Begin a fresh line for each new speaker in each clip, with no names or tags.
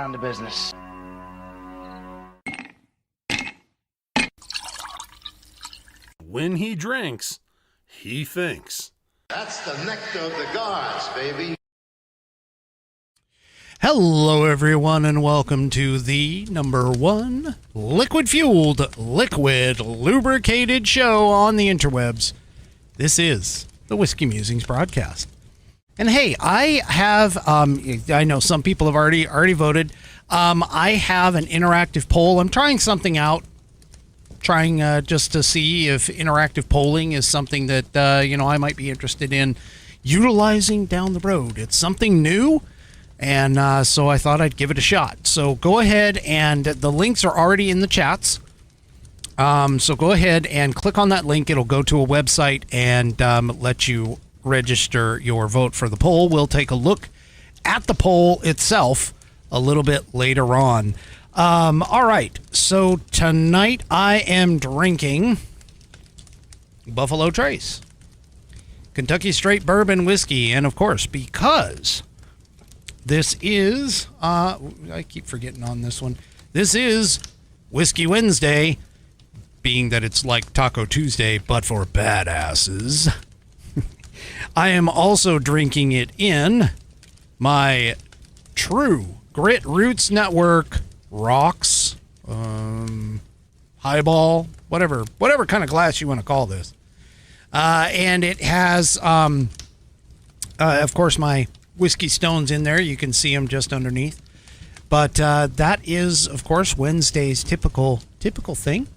down to business.
When he drinks, he thinks.
That's the nectar of the gods, baby.
Hello, everyone, and welcome to the #1 liquid-fueled, liquid lubricated show on the interwebs. This is the Whiskey Musings Broadcast. And hey, I have, I know some people have already voted. I have an interactive poll. I'm trying something out, just to see if interactive polling is something that, I might be interested in utilizing down the road. It's something new. And so I thought I'd give it a shot. So go ahead, and the links are already in the chats. So go ahead and click on that link. It'll go to a website and let you register your vote for the poll. We'll take a look at the poll itself a little bit later on. All right. So tonight I am drinking Buffalo Trace, Kentucky Straight Bourbon Whiskey. And, of course, because this is, I keep forgetting on this one. This is Whiskey Wednesday, being that it's like Taco Tuesday, but for badasses. I am also drinking it in my True Grit Roots Network Rocks, highball, whatever kind of glass you want to call this. And it has, of course, my Whiskey Stones in there. You can see them just underneath. But that is, of course, Wednesday's typical thing.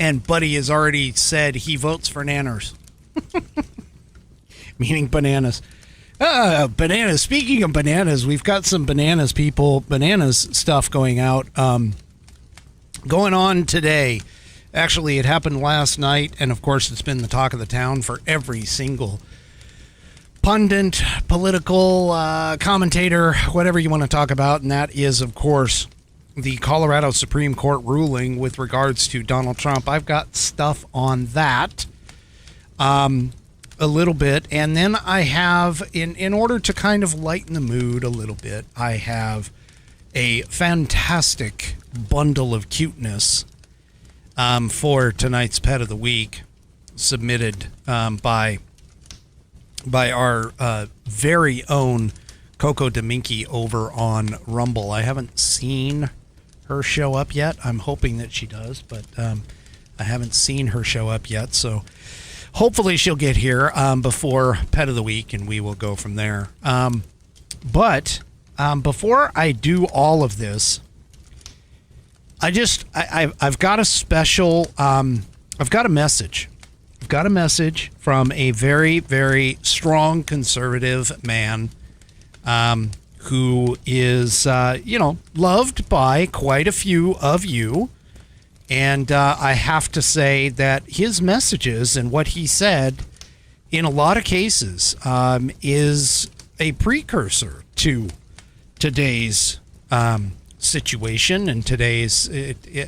And Buddy has already said he votes for nanners. Meaning bananas. Bananas. Speaking of bananas, we've got some bananas stuff going out. Going on today. Actually, it happened last night, and of course, it's been the talk of the town for every single pundit, political commentator, whatever you want to talk about, and that is, of course, the Colorado Supreme Court ruling with regards to Donald Trump. I've got stuff on that a little bit, and then I have, in order to kind of lighten the mood a little bit, I have a fantastic bundle of cuteness for tonight's Pet of the Week, submitted by our very own Coco Dominky over on Rumble. I haven't seen her show up yet. I'm hoping that she does, but I haven't seen her show up yet. So hopefully she'll get here before Pet of the Week, and we will go from there. But before I do all of this, I've got a special, I've got a message. I've got a message from a very, very strong conservative man who is, loved by quite a few of you. And I have to say that his messages and what he said in a lot of cases is a precursor to today's situation and today's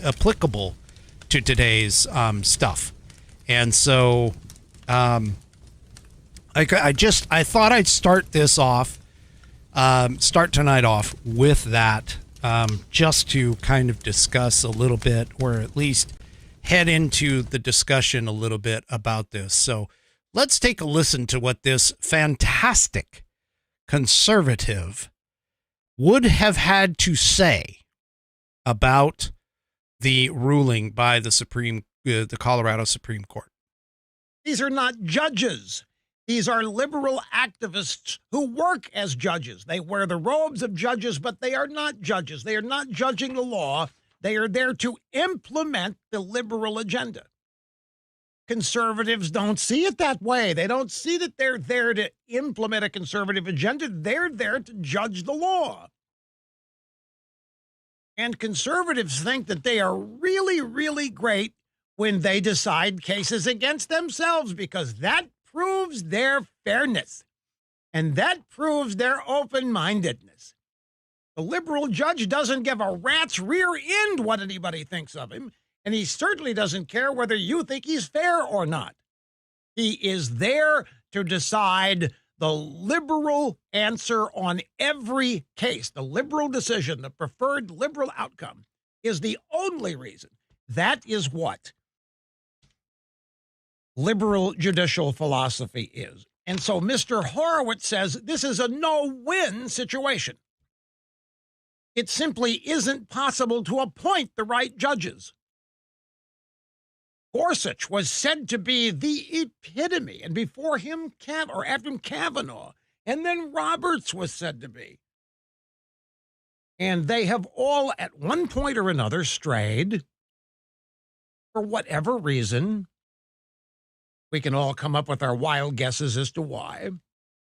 applicable to today's stuff. And so I thought I'd start tonight off with that, just to kind of discuss a little bit, or at least head into the discussion a little bit about this. So let's take a listen to what this fantastic conservative would have had to say about the ruling by the Colorado Supreme Court.
These are not judges. These are liberal activists who work as judges. They wear the robes of judges, but they are not judges. They are not judging the law. They are there to implement the liberal agenda. Conservatives don't see it that way. They don't see that they're there to implement a conservative agenda. They're there to judge the law. And conservatives think that they are really, really great when they decide cases against themselves, because that proves their fairness and that proves their open-mindedness. The liberal judge doesn't give a rat's rear end what anybody thinks of him, and he certainly doesn't care whether you think he's fair or not. He is there to decide the liberal answer on every case, the liberal decision, the preferred liberal outcome, is the only reason. That is what liberal judicial philosophy is. And so Mr. Horowitz says this is a no-win situation. It simply isn't possible to appoint the right judges. Gorsuch was said to be the epitome, and before him, or after him, Kavanaugh, and then Roberts was said to be. And they have all, at one point or another, strayed for whatever reason. We can all come up with our wild guesses as to why.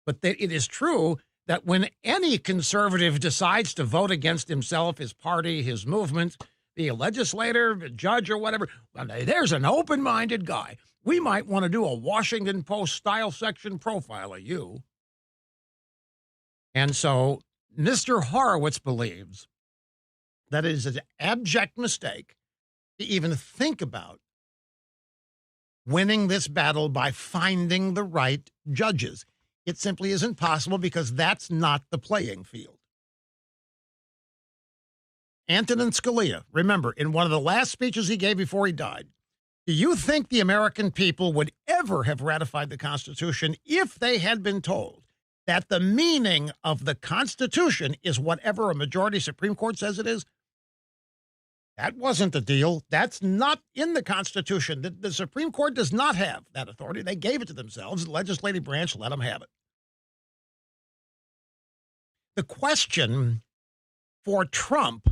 But it is true that when any conservative decides to vote against himself, his party, his movement, be a legislator, a judge, or whatever, well, there's an open-minded guy. We might want to do a Washington Post style section profile of you. And so Mr. Horowitz believes that it is an abject mistake to even think about winning this battle by finding the right judges. It simply isn't possible because that's not the playing field. Antonin Scalia, remember, in one of the last speeches he gave before he died, do you think the American people would ever have ratified the Constitution if they had been told that the meaning of the Constitution is whatever a majority Supreme Court says it is? That wasn't the deal. That's not in the Constitution. The Supreme Court does not have that authority. They gave it to themselves. The legislative branch let them have it. The question for Trump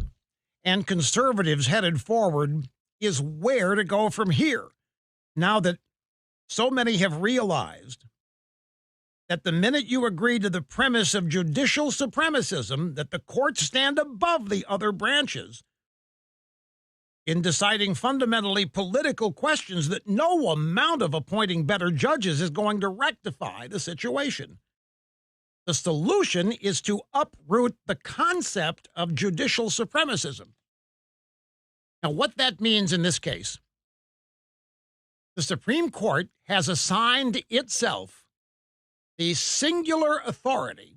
and conservatives headed forward is where to go from here. Now that so many have realized that the minute you agree to the premise of judicial supremacism, that the courts stand above the other branches in deciding fundamentally political questions, that no amount of appointing better judges is going to rectify the situation. The solution is to uproot the concept of judicial supremacism. Now, what that means in this case, the Supreme Court has assigned itself the singular authority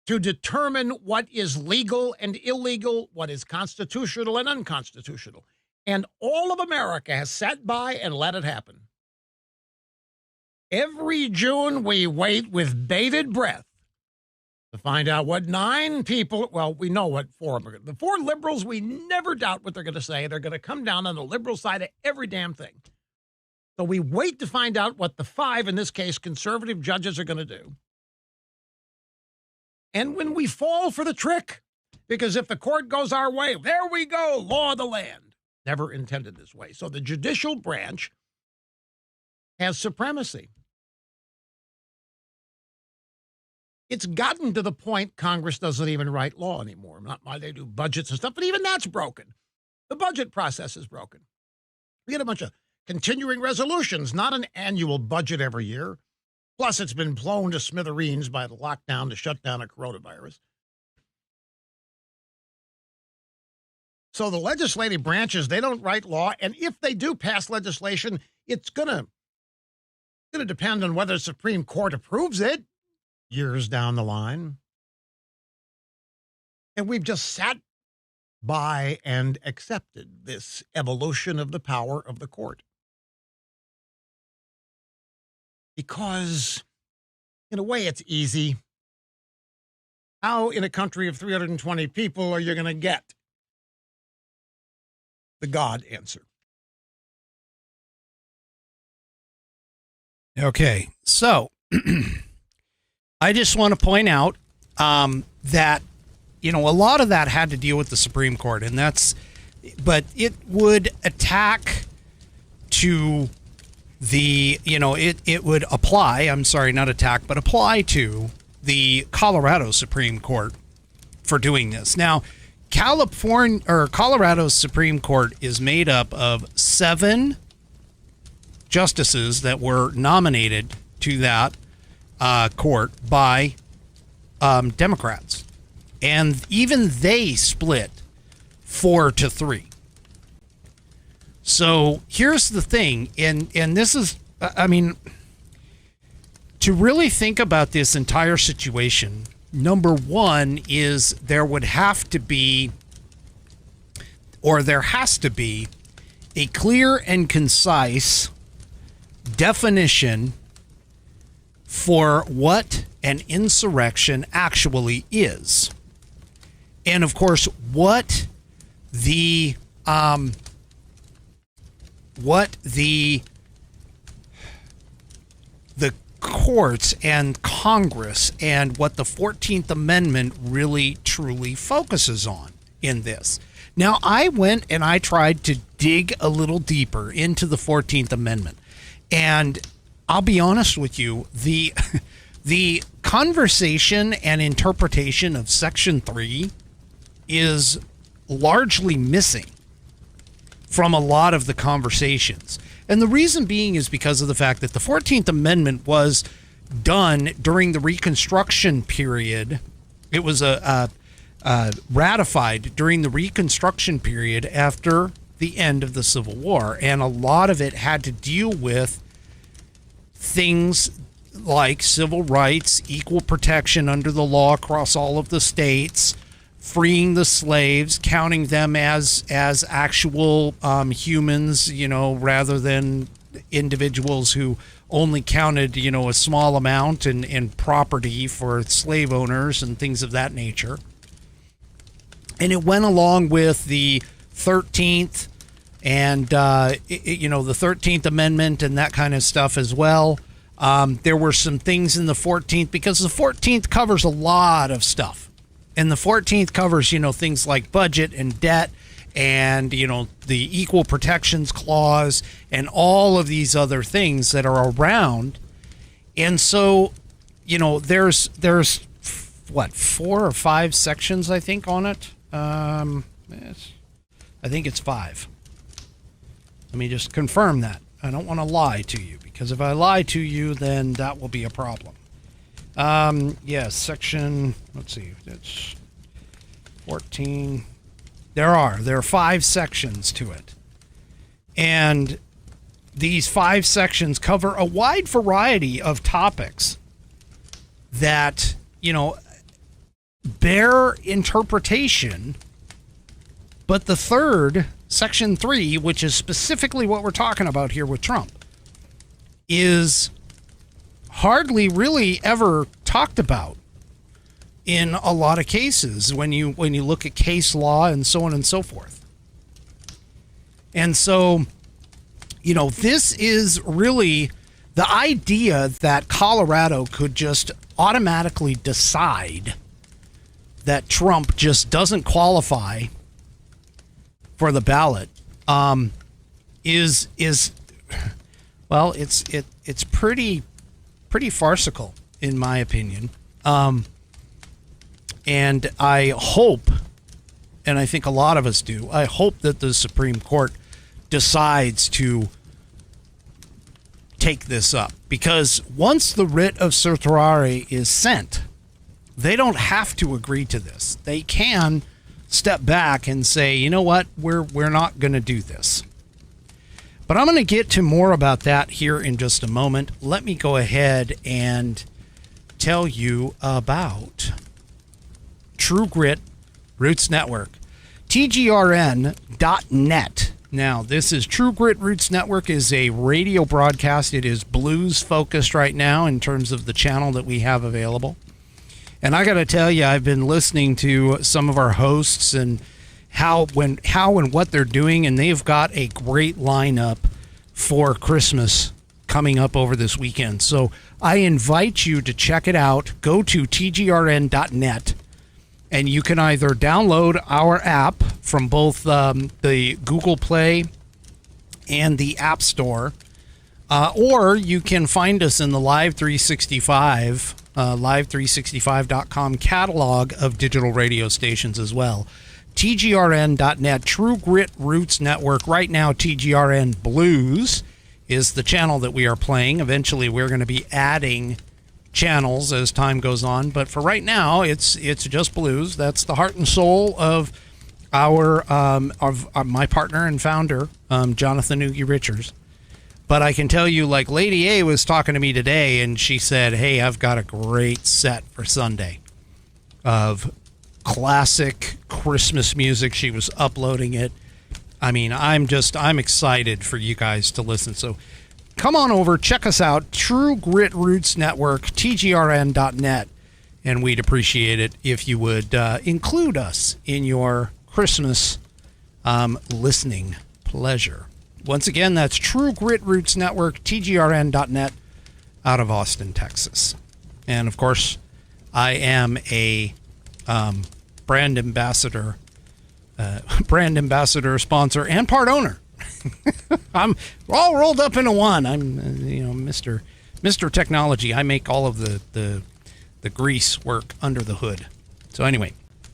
to determine what is legal and illegal, what is constitutional and unconstitutional. And all of America has sat by and let it happen. Every June, we wait with bated breath to find out what 9 people, well, we know what 4 of them are. The 4 liberals, we never doubt what they're going to say. They're going to come down on the liberal side of every damn thing. So we wait to find out what the 5, in this case, conservative judges are going to do. And when we fall for the trick, because if the court goes our way, there we go, law of the land. Never intended this way. So the judicial branch has supremacy. It's gotten to the point Congress doesn't even write law anymore. Not why they do budgets and stuff, but even that's broken. The budget process is broken. We get a bunch of continuing resolutions, not an annual budget every year. Plus, it's been blown to smithereens by the lockdown, the shutdown of coronavirus. So the legislative branches, they don't write law, and if they do pass legislation, it's gonna depend on whether the Supreme Court approves it years down the line. And we've just sat by and accepted this evolution of the power of the court. Because, in a way, it's easy. How, in a country of 320 people, are you going to get the God answer?
Okay, so I just want to point out that, a lot of that had to deal with the Supreme Court, but it would attack to it would apply, I'm sorry, not attack, but apply to the Colorado Supreme Court for doing this. Now, Colorado's Supreme Court is made up of 7 justices that were nominated to that court by Democrats. And even they split 4-3. To to really think about this entire situation, number one is there has to be a clear and concise definition for what an insurrection actually is. And of course, what the courts and Congress and what the 14th Amendment really truly focuses on in this. Now, I went and I tried to dig a little deeper into the 14th Amendment. And I'll be honest with you, the conversation and interpretation of Section 3 is largely missing from a lot of the conversations. And the reason being is because of the fact that the 14th Amendment was done during the Reconstruction period. It was ratified during the Reconstruction period after the end of the Civil War. And a lot of it had to deal with things like civil rights, equal protection under the law across all of the states, freeing the slaves, counting them as actual humans, rather than individuals who only counted, a small amount in property for slave owners and things of that nature. And it went along with the 13th and, the 13th Amendment and that kind of stuff as well. There were some things in the 14th because the 14th covers a lot of stuff. And the 14th covers, things like budget and debt and, the Equal Protections Clause and all of these other things that are around. And so, there's 4 or 5 sections, I think, on it. I think it's 5. Let me just confirm that. I don't want to lie to you, because if I lie to you, then that will be a problem. Yes, section, let's see, it's 14. There are 5 sections to it. And these 5 sections cover a wide variety of topics that, bear interpretation. But the third, section 3, which is specifically what we're talking about here with Trump, is hardly really ever talked about in a lot of cases when you look at case law and so on and so forth. And so, this is really the idea that Colorado could just automatically decide that Trump just doesn't qualify for the ballot is well, it's pretty farcical in my opinion. And I hope, and I think a lot of us do, I hope that the Supreme Court decides to take this up, because once the writ of certiorari is sent, they don't have to agree to this. They can step back and say, you know what, we're not going to do this. But I'm going to get to more about that here in just a moment. Let me go ahead and tell you about True Grit Roots Network, TGRN.net. Now, this is True Grit Roots Network is a radio broadcast. It is blues focused right now in terms of the channel that we have available. And I got to tell you, I've been listening to some of our hosts and how and what they're doing, and they've got a great lineup for Christmas coming up over this weekend. So I invite you to check it out. Go to tgrn.net, and you can either download our app from both the Google Play and the App Store, or you can find us in the Live 365, live365.com catalog of digital radio stations as well. TGRN.net, True Grit Roots Network. Right now, TGRN Blues is the channel that we are playing. Eventually, we're going to be adding channels as time goes on, but for right now, it's just blues. That's the heart and soul of my partner and founder, Jonathan Oogie Richards. But I can tell you, like, Lady A was talking to me today, and she said, hey, I've got a great set for Sunday of classic Christmas music. She was uploading it. I mean, I'm excited for you guys to listen. So come on over, check us out, True Grit Roots Network, tgrn.net, and we'd appreciate it if you would include us in your Christmas listening pleasure. Once again, that's True Grit Roots Network, tgrn.net, out of Austin, Texas. And, of course, I am a brand ambassador, sponsor, and part owner. I'm all rolled up into one. I'm, Mr. Technology. I make all of the grease work under the hood. So anyway,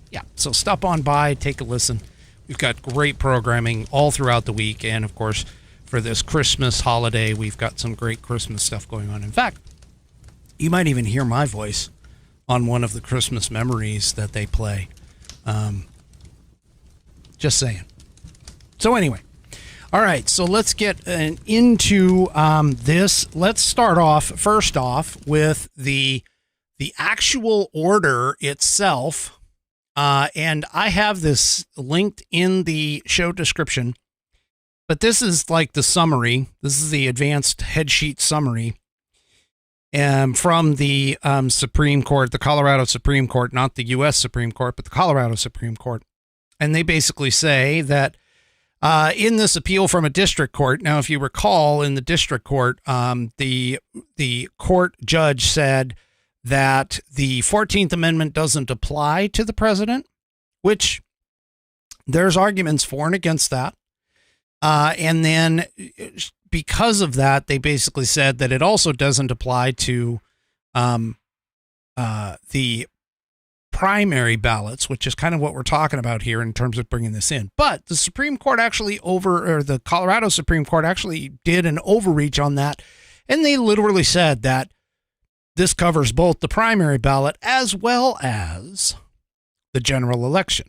yeah. So stop on by, take a listen. We've got great programming all throughout the week, and of course, for this Christmas holiday, we've got some great Christmas stuff going on. In fact, you might even hear my voice on one of the Christmas memories that they play. Just saying. So anyway. All right, so let's get into this. Let's start off, first off, with the actual order itself. And I have this linked in the show description. But this is like the summary. This is the advanced headsheet summary from the Supreme Court, the Colorado Supreme Court, not the U.S. Supreme Court, but the Colorado Supreme Court. And they basically say that in this appeal from a district court, now, if you recall, in the district court, the court judge said that the 14th Amendment doesn't apply to the president, which there's arguments for and against that. And then because of that, they basically said that it also doesn't apply to the primary ballots, which is kind of what we're talking about here in terms of bringing this in. But the Supreme Court the Colorado Supreme Court actually did an overreach on that. And they literally said that this covers both the primary ballot as well as the general election.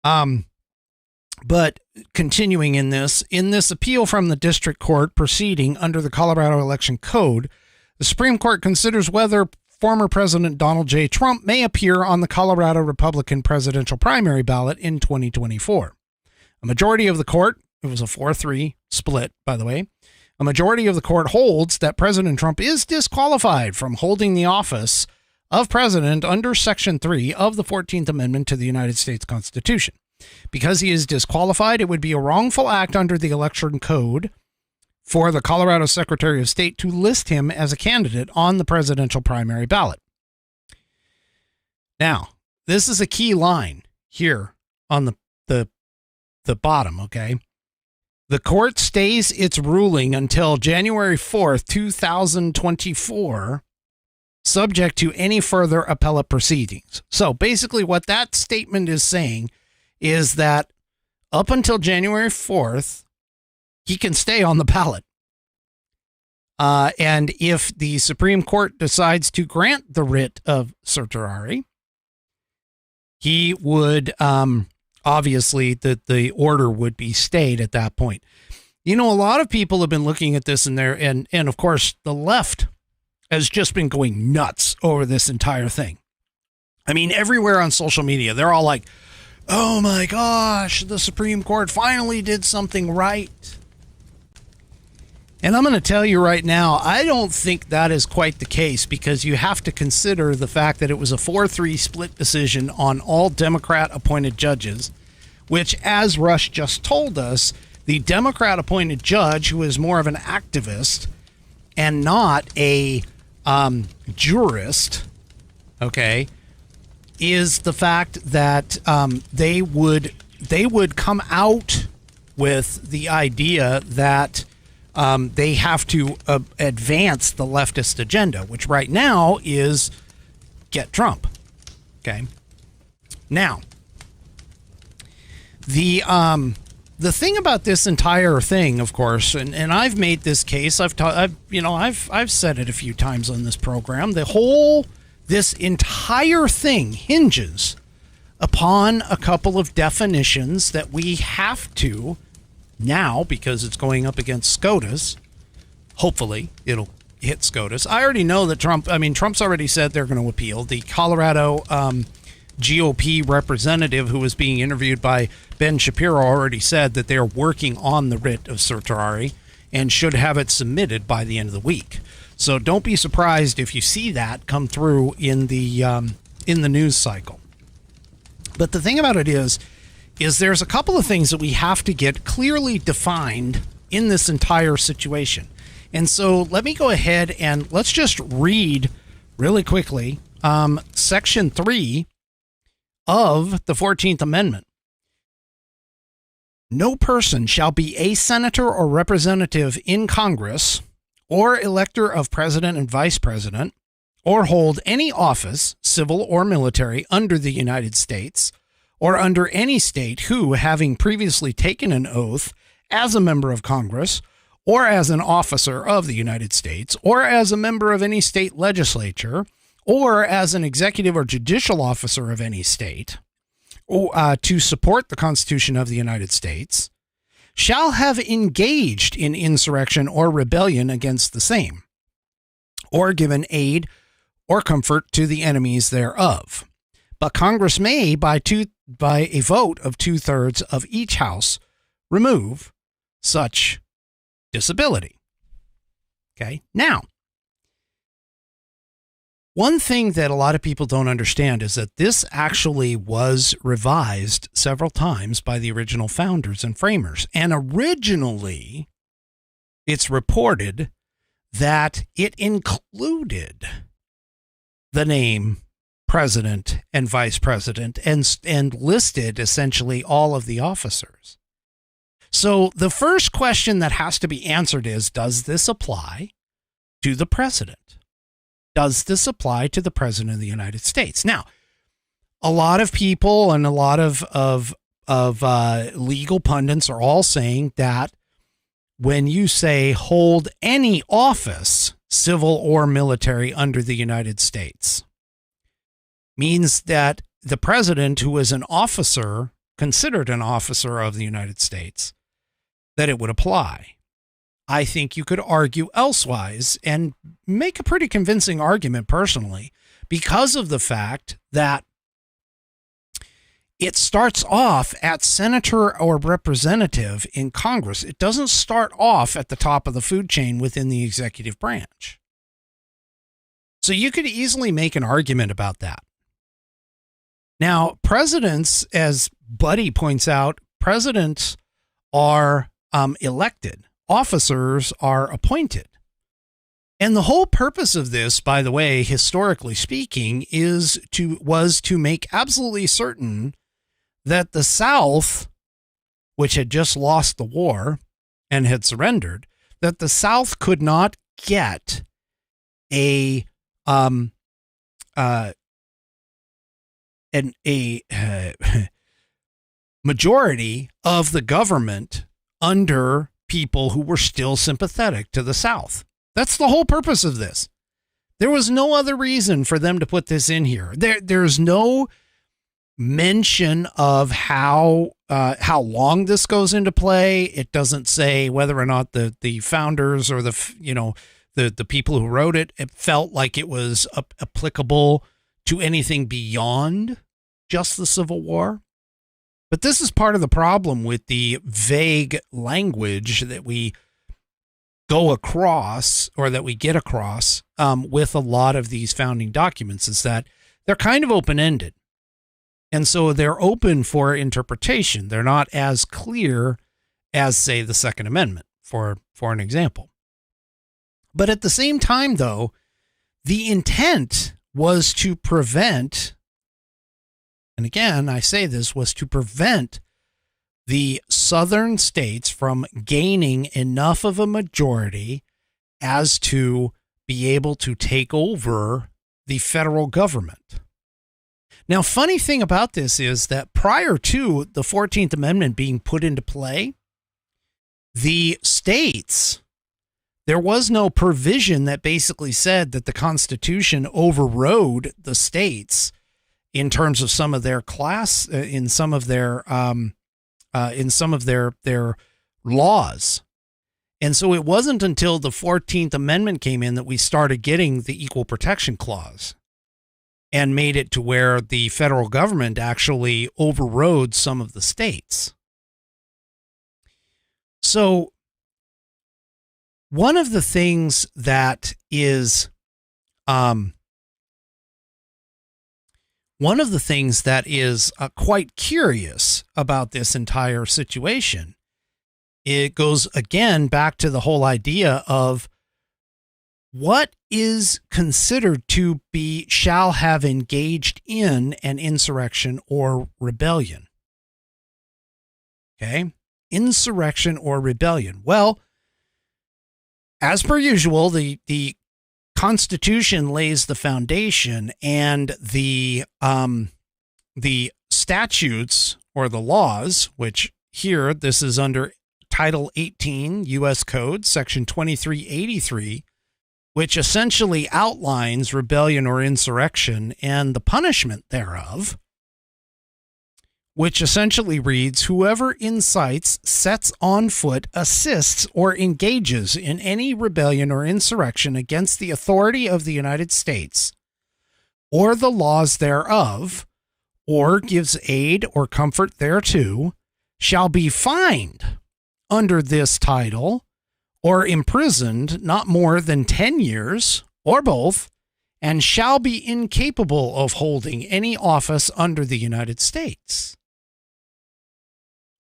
But continuing in this appeal from the district court proceeding under the Colorado Election Code, the Supreme Court considers whether former President Donald J. Trump may appear on the Colorado Republican presidential primary ballot in 2024. A majority of the court, it was a 4-3 split, by the way, a majority of the court holds that President Trump is disqualified from holding the office of president under Section 3 of the 14th Amendment to the United States Constitution. Because he is disqualified, it would be a wrongful act under the election code for the Colorado Secretary of State to list him as a candidate on the presidential primary ballot. Now, this is a key line here on the bottom, okay? The court stays its ruling until January 4th, 2024, subject to any further appellate proceedings. So basically what that statement is saying is that up until January 4th, he can stay on the ballot. And if the Supreme Court decides to grant the writ of certiorari, he would, obviously, the order would be stayed at that point. You know, a lot of people have been looking at this and of course, the left has just been going nuts over this entire thing. I mean, everywhere on social media, they're all like, oh my gosh, the Supreme Court finally did something right. And I'm going to tell you right now, I don't think that is quite the case, because you have to consider the fact that it was a 4-3 split decision on all Democrat-appointed judges, which, as Rush just told us, the Democrat-appointed judge, who is more of an activist and not a jurist, okay, is the fact that they would come out with the idea that they have to advance the leftist agenda, which right now is get Trump. Okay. Now, the thing about this entire thing, of course, and I've made this case. I've said it a few times on this program. This entire thing hinges upon a couple of definitions that we have to Now, because it's going up against SCOTUS, hopefully it'll hit SCOTUS. I already know that Trump's already said they're going to appeal. The Colorado GOP representative who was being interviewed by Ben Shapiro already said that they're working on the writ of certiorari and should have it submitted by the end of the week. So don't be surprised if you see that come through in the news cycle. But the thing about it is there's a couple of things that we have to get clearly defined in this entire situation. And so let me go ahead and let's just read really quickly Section 3 of the 14th Amendment. No person shall be a senator or representative in Congress or elector of president and vice president or hold any office, civil or military, under the United States or under any state who, having previously taken an oath as a member of Congress or as an officer of the United States or as a member of any state legislature or as an executive or judicial officer of any state, to support the Constitution of the United States, shall have engaged in insurrection or rebellion against the same, or given aid or comfort to the enemies thereof. But Congress may, by a vote of 2/3 of each house, remove such disability. Okay. Now, one thing that a lot of people don't understand is that this actually was revised several times by the original founders and framers. And originally, it's reported that it included the name president and vice president and listed essentially all of the officers. So the first question that has to be answered is, does this apply to the president? Does this apply to the president of the United States? Now, a lot of people and a lot of legal pundits are all saying that when you say hold any office, civil or military, under the United States, means that the president, who is an officer, considered an officer of the United States, that it would apply. I think you could argue elsewise and make a pretty convincing argument personally because of the fact that it starts off at senator or representative in Congress. It doesn't start off at the top of the food chain within the executive branch. So you could easily make an argument about that. Now, presidents, as Buddy points out, presidents are elected. Officers are appointed. And the whole purpose of this, by the way, historically speaking, was to make absolutely certain that the South, which had just lost the war and had surrendered, that the South could not get a majority of the government under people who were still sympathetic to the South. That's the whole purpose of this. There was no other reason for them to put this in here. There's no mention of how long this goes into play. It doesn't say whether or not the founders or the people who wrote it felt like it was applicable to anything beyond just the Civil War. But this is part of the problem with the vague language that we go across, or that we get across with a lot of these founding documents, is that they're kind of open-ended. And so they're open for interpretation. They're not as clear as, say, the Second Amendment, for an example. But at the same time, though, the intent was to prevent, and again, I say this, was to prevent the southern states from gaining enough of a majority as to be able to take over the federal government. Now, funny thing about this is that prior to the 14th Amendment being put into play, the states, there was no provision that basically said that the Constitution overrode the states in terms of some of their class, in some of their laws. And so it wasn't until the 14th Amendment came in that we started getting the Equal Protection Clause and made it to where the federal government actually overrode some of the states. So one of the things that is quite curious about this entire situation, it goes again back to the whole idea of what is considered to be shall have engaged in an insurrection or rebellion. Okay? Insurrection or rebellion. Well, as per usual, the Constitution lays the foundation, and the statutes or the laws, which here this is under Title 18 U.S. Code, Section 2383, which essentially outlines rebellion or insurrection and the punishment thereof, which essentially reads, whoever incites, sets on foot, assists, or engages in any rebellion or insurrection against the authority of the United States or the laws thereof, or gives aid or comfort thereto, shall be fined under this title or imprisoned not more than 10 years, or both, and shall be incapable of holding any office under the United States.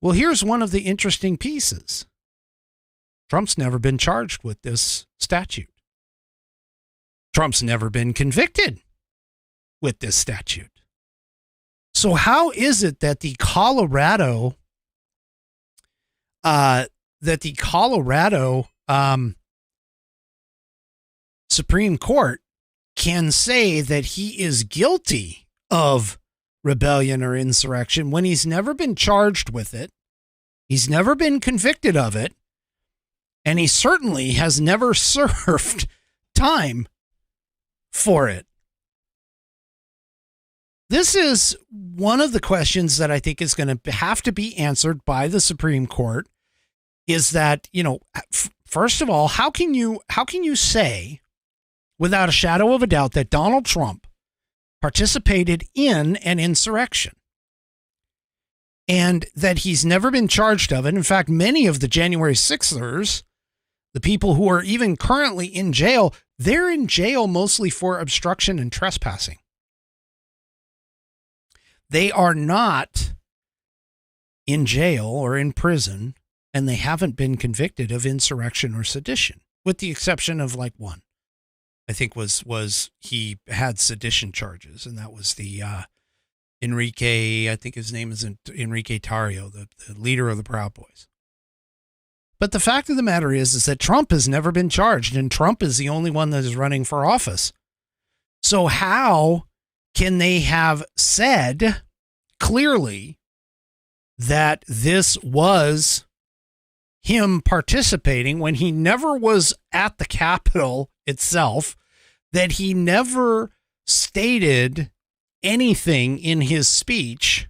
Well, here's one of the interesting pieces. Trump's never been charged with this statute. Trump's never been convicted with this statute. So how is it that the Colorado Supreme Court can say that he is guilty of rebellion or insurrection when he's never been charged with it, he's never been convicted of it, and he certainly has never served time for it? This is one of the questions that I think is going to have to be answered by the Supreme Court, is that, first of all, how can you say without a shadow of a doubt that Donald Trump participated in an insurrection and that he's never been charged of it? In fact, many of the January 6ers, the people who are even currently in jail, they're in jail mostly for obstruction and trespassing. They are not in jail or in prison, and they haven't been convicted of insurrection or sedition, with the exception of like one. I think was he had sedition charges, and that was the Enrique, I think his name is Enrique Tarrio, the leader of the Proud Boys. But the fact of the matter is that Trump has never been charged, and Trump is the only one that is running for office. So how can they have said clearly that this was him participating when he never was at the Capitol itself, that he never stated anything in his speech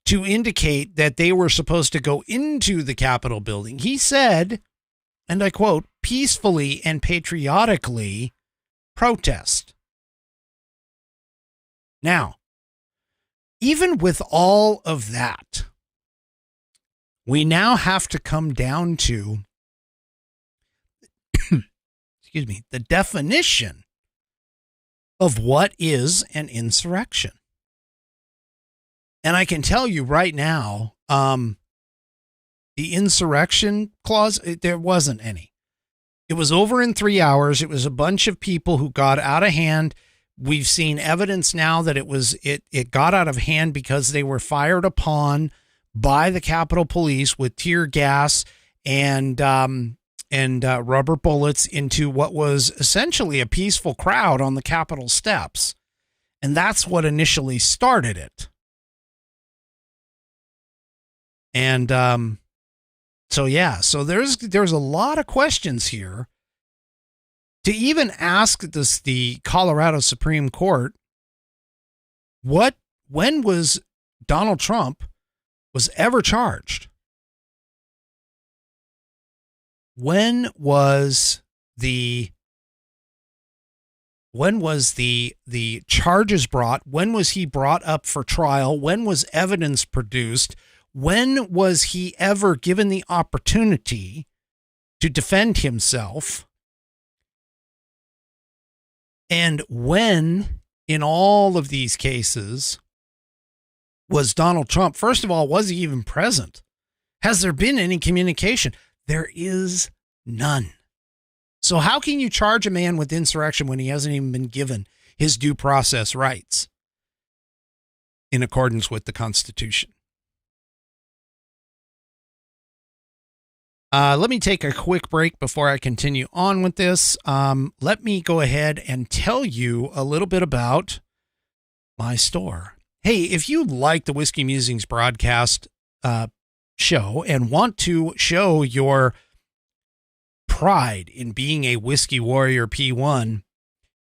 to indicate that they were supposed to go into the Capitol building? He said, and I quote, peacefully and patriotically protest. Now, even with all of that, we now have to come down to, excuse me, the definition of what is an insurrection. And I can tell you right now, the insurrection clause, there wasn't any. It was over in 3 hours. It was a bunch of people who got out of hand. We've seen evidence now that it got out of hand because they were fired upon by the Capitol Police with tear gas and rubber bullets into what was essentially a peaceful crowd on the Capitol steps. And that's what initially started it. And so there's a lot of questions here. To even ask the Colorado Supreme Court, when was Donald Trump was ever charged? when was the charges brought? When was he brought up for trial? When was evidence produced? When was he ever given the opportunity to defend himself? And when, in all of these cases, was Donald Trump, first of all, was he even present? Has there been any communication? There is none. So how can you charge a man with insurrection when he hasn't even been given his due process rights in accordance with the Constitution? Let me take a quick break before I continue on with this. Let me go ahead and tell you a little bit about my store. Hey, if you like the Whiskey Musings broadcast show and want to show your pride in being a Whiskey Warrior P1,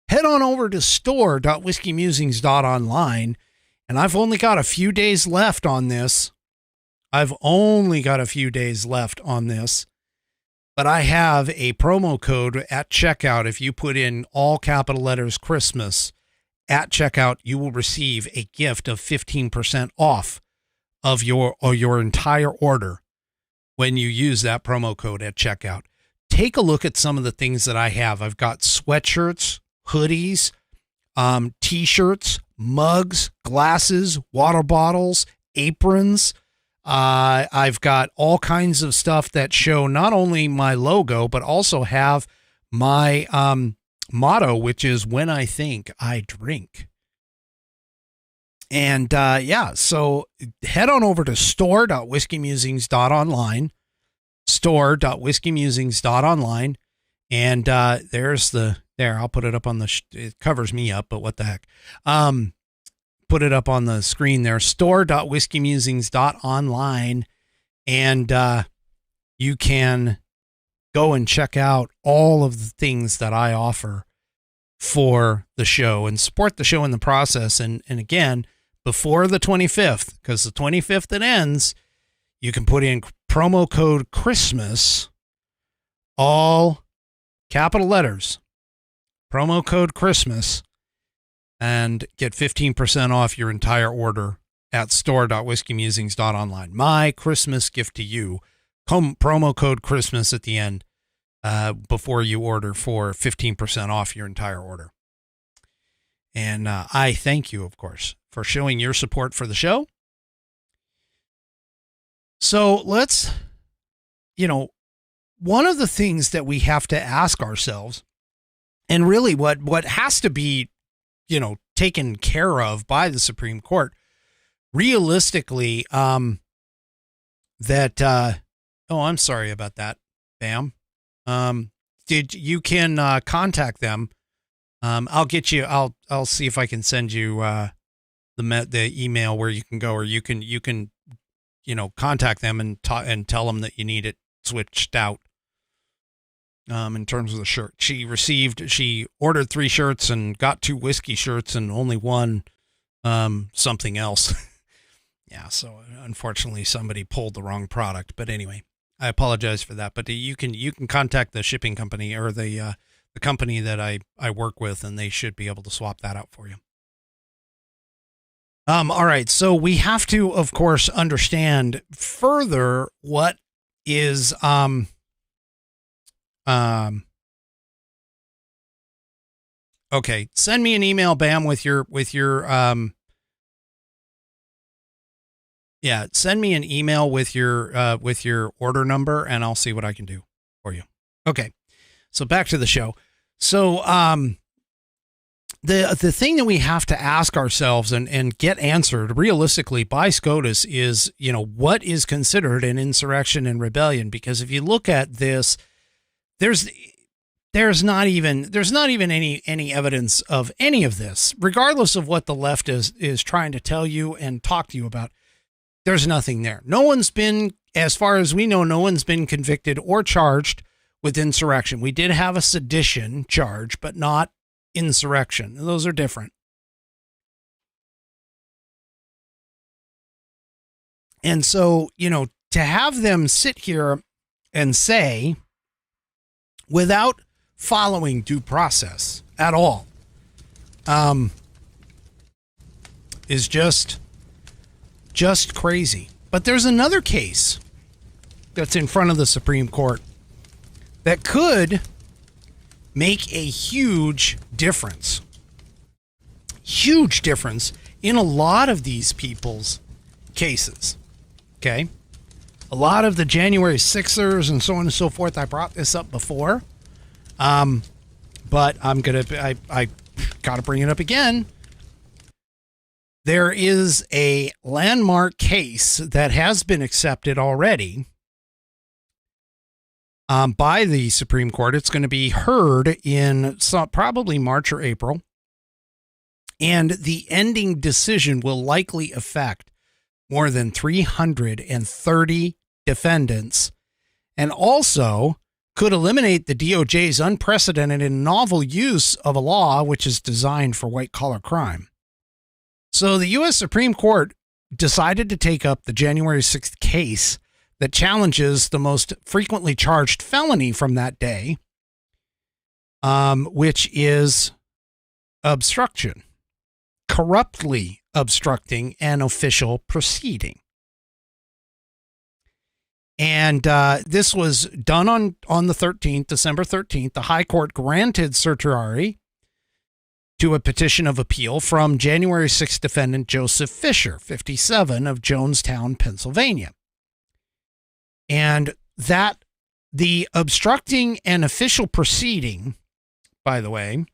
head on over to store.whiskeymusings.online. And I've only got a few days left on this. But I have a promo code at checkout. If you put in all capital letters Christmas at checkout, you will receive a gift of 15% off of your entire order when you use that promo code at checkout. Take a look at some of the things that I have. I've got sweatshirts, hoodies, t-shirts, mugs, glasses, water bottles, aprons. I've got all kinds of stuff that show not only my logo, but also have my motto, which is when I think I drink. And so head on over to store.whiskeymusings.online, store.whiskeymusings.online. And I'll put it up on it covers me up, but what the heck. Put it up on the screen there, store.whiskeymusings.online. And you can go and check out all of the things that I offer for the show and support the show in the process. And again, before the 25th, because the 25th it ends, you can put in promo code Christmas, all capital letters, promo code Christmas, and get 15% off your entire order at store.whiskeymusings.online. My Christmas gift to you. Promo code Christmas at the end before you order for 15% off your entire order. And I thank you, of course, for showing your support for the show. So let's, one of the things that we have to ask ourselves, and really what has to be, taken care of by the Supreme Court, realistically, I'm sorry about that, Bam. You can contact them. I'll see if I can send you the email where you can go, or you can contact them and tell them that you need it switched out. In terms of the shirt, she ordered 3 shirts and got 2 whiskey shirts and only one something else. Yeah, so unfortunately somebody pulled the wrong product. But anyway, I apologize for that. But you can contact the shipping company or the company that I work with, and they should be able to swap that out for you. All right, so we have to, of course, understand further what is okay, send me an email, Bam, send me an email with your order number, and I'll see what I can do for you. Okay. So back to the show. So, the thing that we have to ask ourselves and get answered realistically by SCOTUS is, what is considered an insurrection and rebellion? Because if you look at this, there's not even any evidence of any of this, regardless of what the left is trying to tell you and talk to you about. There's nothing there. No one's been, as far as we know, no one's been convicted or charged with insurrection. We did have a sedition charge, but not insurrection. Those are different. And so, to have them sit here and say without following due process at all is just crazy. But there's another case that's in front of the Supreme Court that could make a huge difference in a lot of these people's cases. Okay? A lot of the January 6ers and so on and so forth, I brought this up before. But I got to bring it up again. There is a landmark case that has been accepted already by the Supreme Court. It's going to be heard in probably March or April. And the ending decision will likely affect more than 330 defendants, and also could eliminate the DOJ's unprecedented and novel use of a law which is designed for white-collar crime. So the U.S. Supreme Court decided to take up the January 6th case that challenges the most frequently charged felony from that day, which is obstruction, corruptly obstructing an official proceeding. And this was done on the 13th, December 13th. The High Court granted certiorari to a petition of appeal from January 6th defendant Joseph Fisher, 57, of Jonestown, Pennsylvania. And that the obstructing an official proceeding, by the way,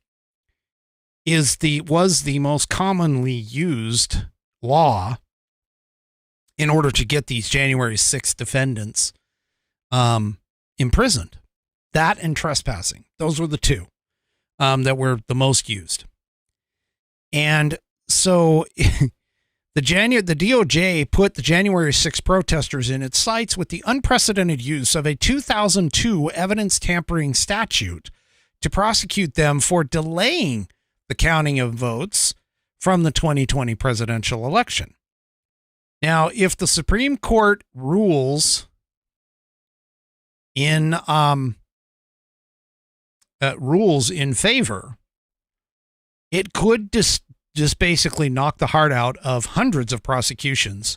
was the most commonly used law in order to get these January 6th defendants imprisoned. That and trespassing. Those were the two that were the most used. And so the DOJ put the January 6 protesters in its sights with the unprecedented use of a 2002 evidence tampering statute to prosecute them for delaying the counting of votes from the 2020 presidential election. Now, if the Supreme Court rules in favor, it could just basically knock the heart out of hundreds of prosecutions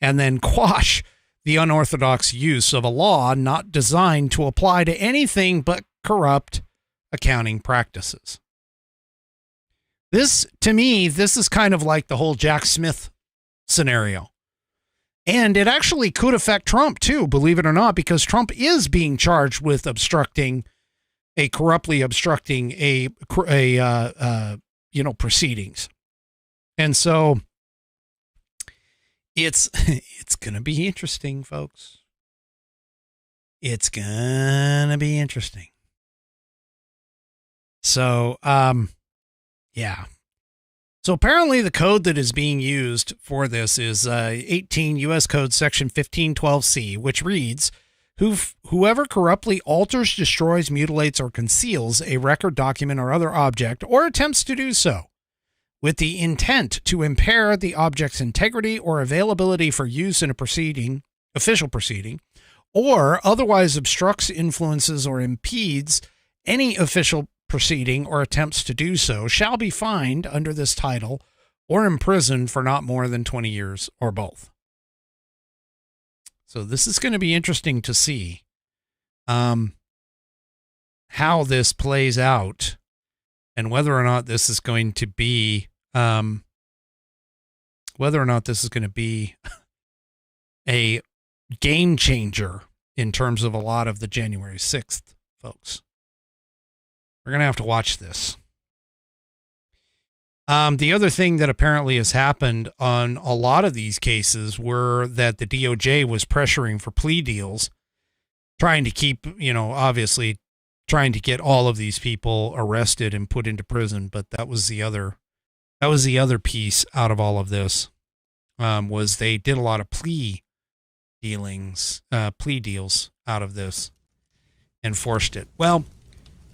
and then quash the unorthodox use of a law not designed to apply to anything but corrupt accounting practices. To me, this is kind of like the whole Jack Smith scenario. And it actually could affect Trump too, believe it or not, because Trump is being charged with corruptly obstructing proceedings. And so it's going to be interesting, folks. It's going to be interesting. So, yeah. So apparently the code that is being used for this is 18 U.S. Code Section 1512C, which reads, whoever corruptly alters, destroys, mutilates, or conceals a record, document, or other object, or attempts to do so, with the intent to impair the object's integrity or availability for use in a official proceeding, or otherwise obstructs, influences, or impedes any official proceeding or attempts to do so, shall be fined under this title or imprisoned for not more than 20 years or both. So this is going to be interesting to see how this plays out and whether or not this is going to be a game changer in terms of a lot of the January 6th folks. We're going to have to watch this. The other thing that apparently has happened on a lot of these cases were that the DOJ was pressuring for plea deals, trying to keep, obviously trying to get all of these people arrested and put into prison. But that was the other piece out of all of this, was they did a lot of plea deals out of this and forced it. Well,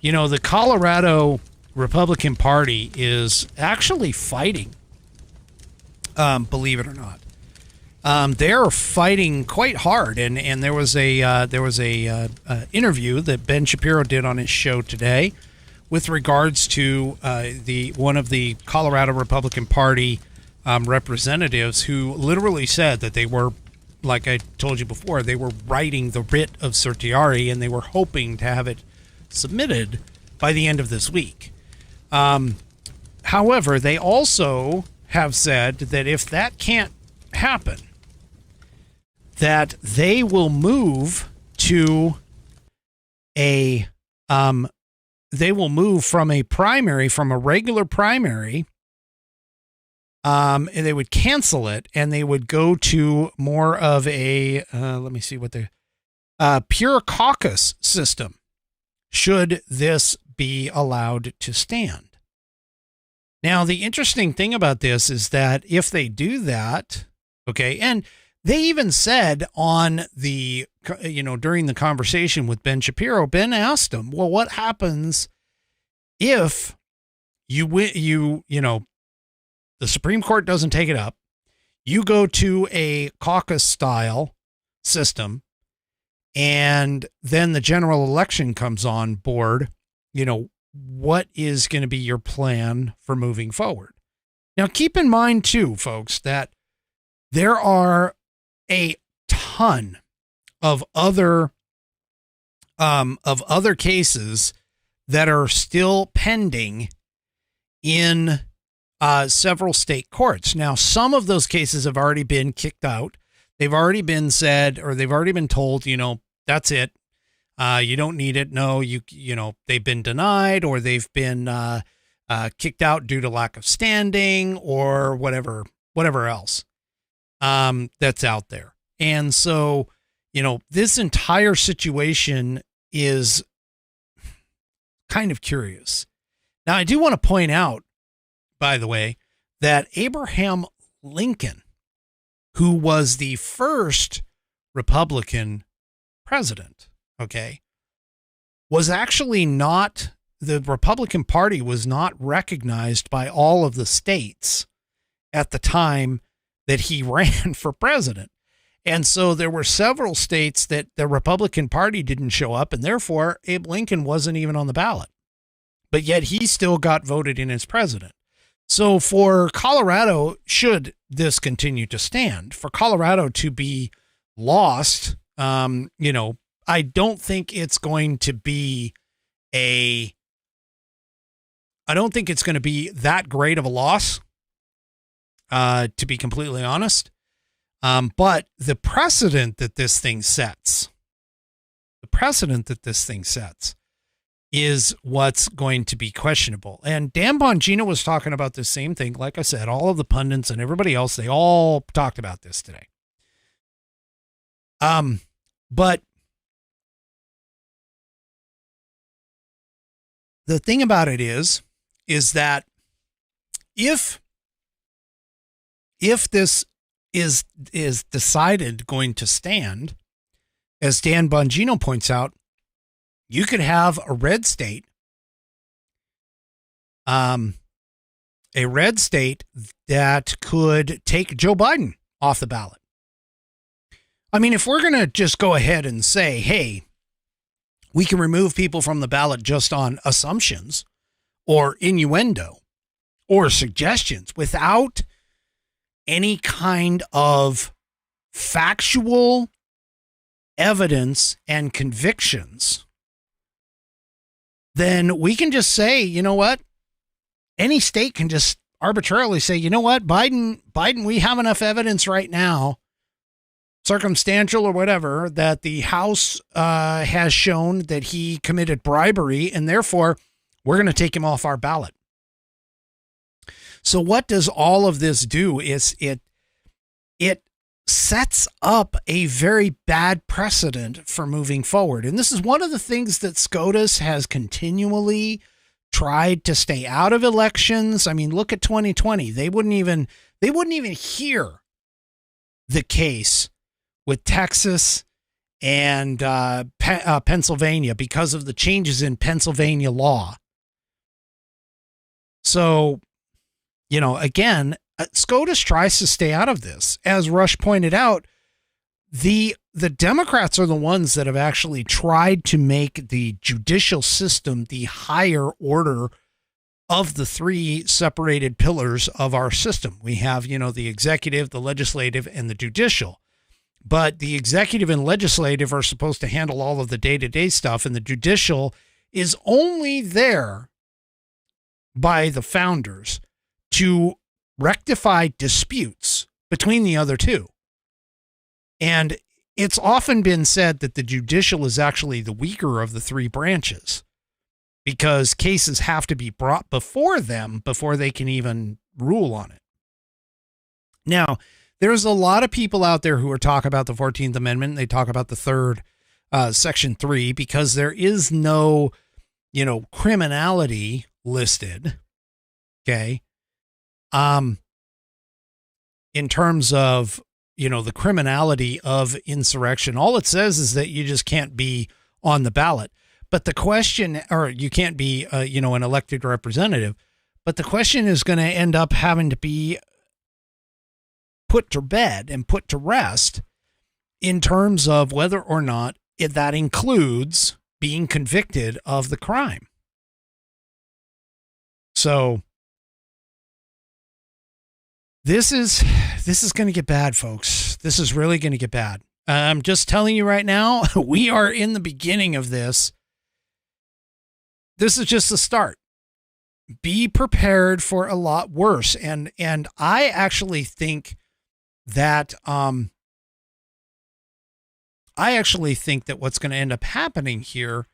the Colorado Republican Party is actually fighting, believe it or not. they're fighting quite hard, and there was a interview that Ben Shapiro did on his show today with regards to one of the Colorado Republican Party representatives who literally said that they were, like I told you before, they were writing the writ of certiorari, and they were hoping to have it submitted by the end of this week. However, they also have said that if that can't happen, that they will move to from a primary, from a regular primary, and they would cancel it, and they would go to more of a let me see what the pure caucus system, should this be allowed to stand. Now, the interesting thing about this is that if they do that, okay, and they even said on the, during the conversation with Ben Shapiro, Ben asked him, well, what happens if the Supreme Court doesn't take it up, you go to a caucus style system, and then the general election comes on board, what is going to be your plan for moving forward? Now, keep in mind too, folks, that there are a ton of other cases that are still pending in several state courts. Now, some of those cases have already been kicked out. They've already been said, or they've already been told, that's it. You don't need it. No, they've been denied, or they've been kicked out due to lack of standing, or whatever else that's out there. And so, this entire situation is kind of curious. Now, I do want to point out, by the way, that Abraham Lincoln, who was the first Republican president, okay, was actually not, the Republican Party was not recognized by all of the states at the time that he ran for president. And so there were several states that the Republican Party didn't show up, and therefore Abe Lincoln wasn't even on the ballot. But yet he still got voted in as president. So for Colorado, should this continue to stand, for Colorado to be lost, I don't think it's going to be that great of a loss, to be completely honest. But the precedent that this thing sets is what's going to be questionable. And Dan Bongino was talking about the same thing. Like I said, all of the pundits and everybody else, they all talked about this today. But the thing about it is that if this is decided going to stand, as Dan Bongino points out, you could have a red state that could take Joe Biden off the ballot. I mean, if we're going to just go ahead and say, hey, we can remove people from the ballot just on assumptions or innuendo or suggestions without any kind of factual evidence and convictions, then we can just say, you know what? Any state can just arbitrarily say, you know what, Biden, we have enough evidence right now, circumstantial or whatever, that the House has shown that he committed bribery, and therefore we're going to take him off our ballot. So what does all of this do is it sets up a very bad precedent for moving forward. And this is one of the things that SCOTUS has continually tried to stay out of elections. I mean, look at 2020. They wouldn't even hear the case with Texas and Pennsylvania because of the changes in Pennsylvania law. So, again, SCOTUS tries to stay out of this. As Rush pointed out, the Democrats are the ones that have actually tried to make the judicial system the higher order of the three separated pillars of our system. We have, the executive, the legislative, and the judicial. But the executive and legislative are supposed to handle all of the day-to-day stuff, and the judicial is only there by the founders to rectify disputes between the other two. And it's often been said that the judicial is actually the weaker of the three branches because cases have to be brought before them before they can even rule on it. Now, there's a lot of people out there who are talking about the 14th Amendment. They talk about the third, Section 3, because there is no, criminality listed. Okay. In terms of, the criminality of insurrection, all it says is that you just can't be on the ballot. But the question, or you can't be, an elected representative, but the question is going to end up having to be put to bed and put to rest in terms of whether or not that includes being convicted of the crime. So this is going to get bad, folks. This is really going to get bad. I'm just telling you right now, we are in the beginning of this. This is just the start. Be prepared for a lot worse. And I actually think that what's going to end up happening here,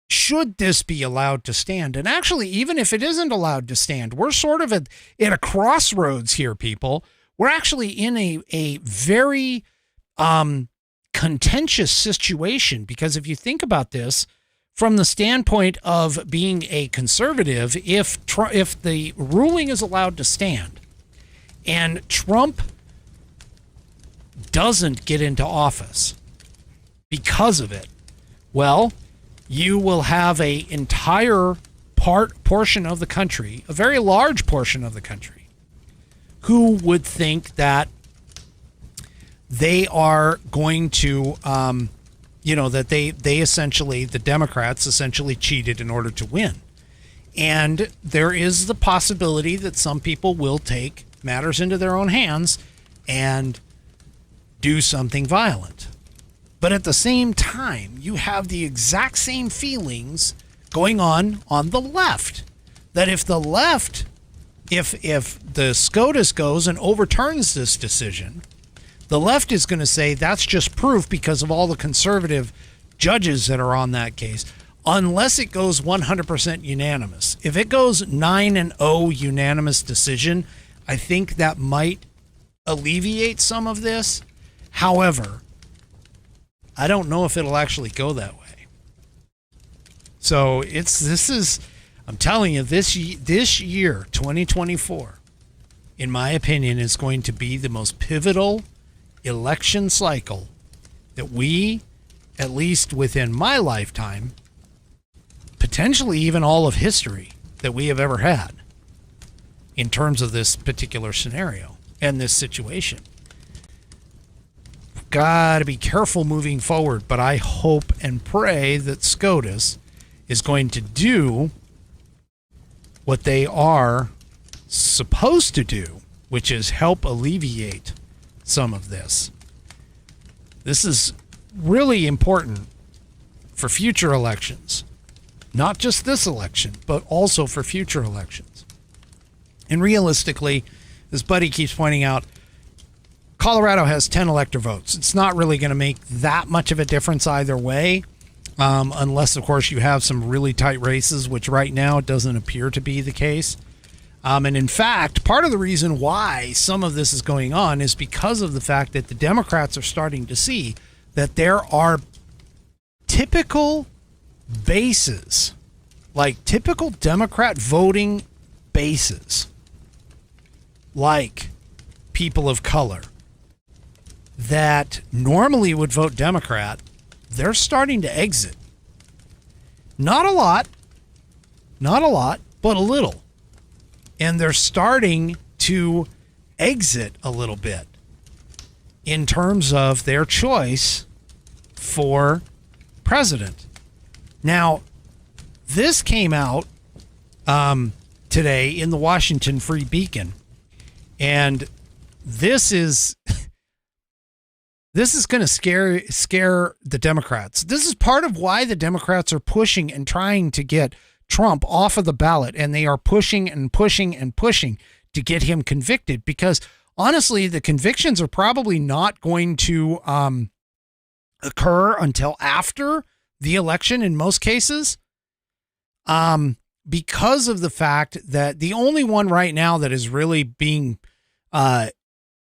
should this be allowed to stand, and actually, even if it isn't allowed to stand, we're sort of at a crossroads here, people. We're actually in a very contentious situation, because if you think about this from the standpoint of being a conservative, if the ruling is allowed to stand and Trump doesn't get into office because of it, well, you will have a entire portion of the country, a very large portion of the country, who would think that they are going to, that they essentially, the Democrats essentially cheated in order to win. And there is the possibility that some people will take matters into their own hands and do something violent. But at the same time, you have the exact same feelings going on the left. That if the left, if the SCOTUS goes and overturns this decision, the left is going to say that's just proof because of all the conservative judges that are on that case, unless it goes 100% unanimous. If it goes 9-0 unanimous decision, I think that might alleviate some of this. However, I don't know if it'll actually go that way. So I'm telling you, this year, 2024, in my opinion, is going to be the most pivotal election cycle that we, at least within my lifetime, potentially even all of history, that we have ever had in terms of this particular scenario and this situation. Got to be careful moving forward, but I hope and pray that SCOTUS is going to do what they are supposed to do, which is help alleviate some of this. This is really important for future elections, not just this election, but also for future elections. And realistically, as Buddy keeps pointing out, Colorado has 10 elector votes. It's not really going to make that much of a difference either way, unless, of course, you have some really tight races, which right now it doesn't appear to be the case. And in fact, part of the reason why some of this is going on is because of the fact that the Democrats are starting to see that there are typical bases, like typical Democrat voting bases, like people of color, that normally would vote Democrat. They're starting to exit. Not a lot, but a little. And they're starting to exit a little bit in terms of their choice for president. Now, this came out today in the Washington Free Beacon, and this is going to scare the Democrats. This is part of why the Democrats are pushing and trying to get Trump off of the ballot, and they are pushing and pushing and pushing to get him convicted, because honestly, the convictions are probably not going to occur until after the election in most cases, because of the fact that the only one right now that is really being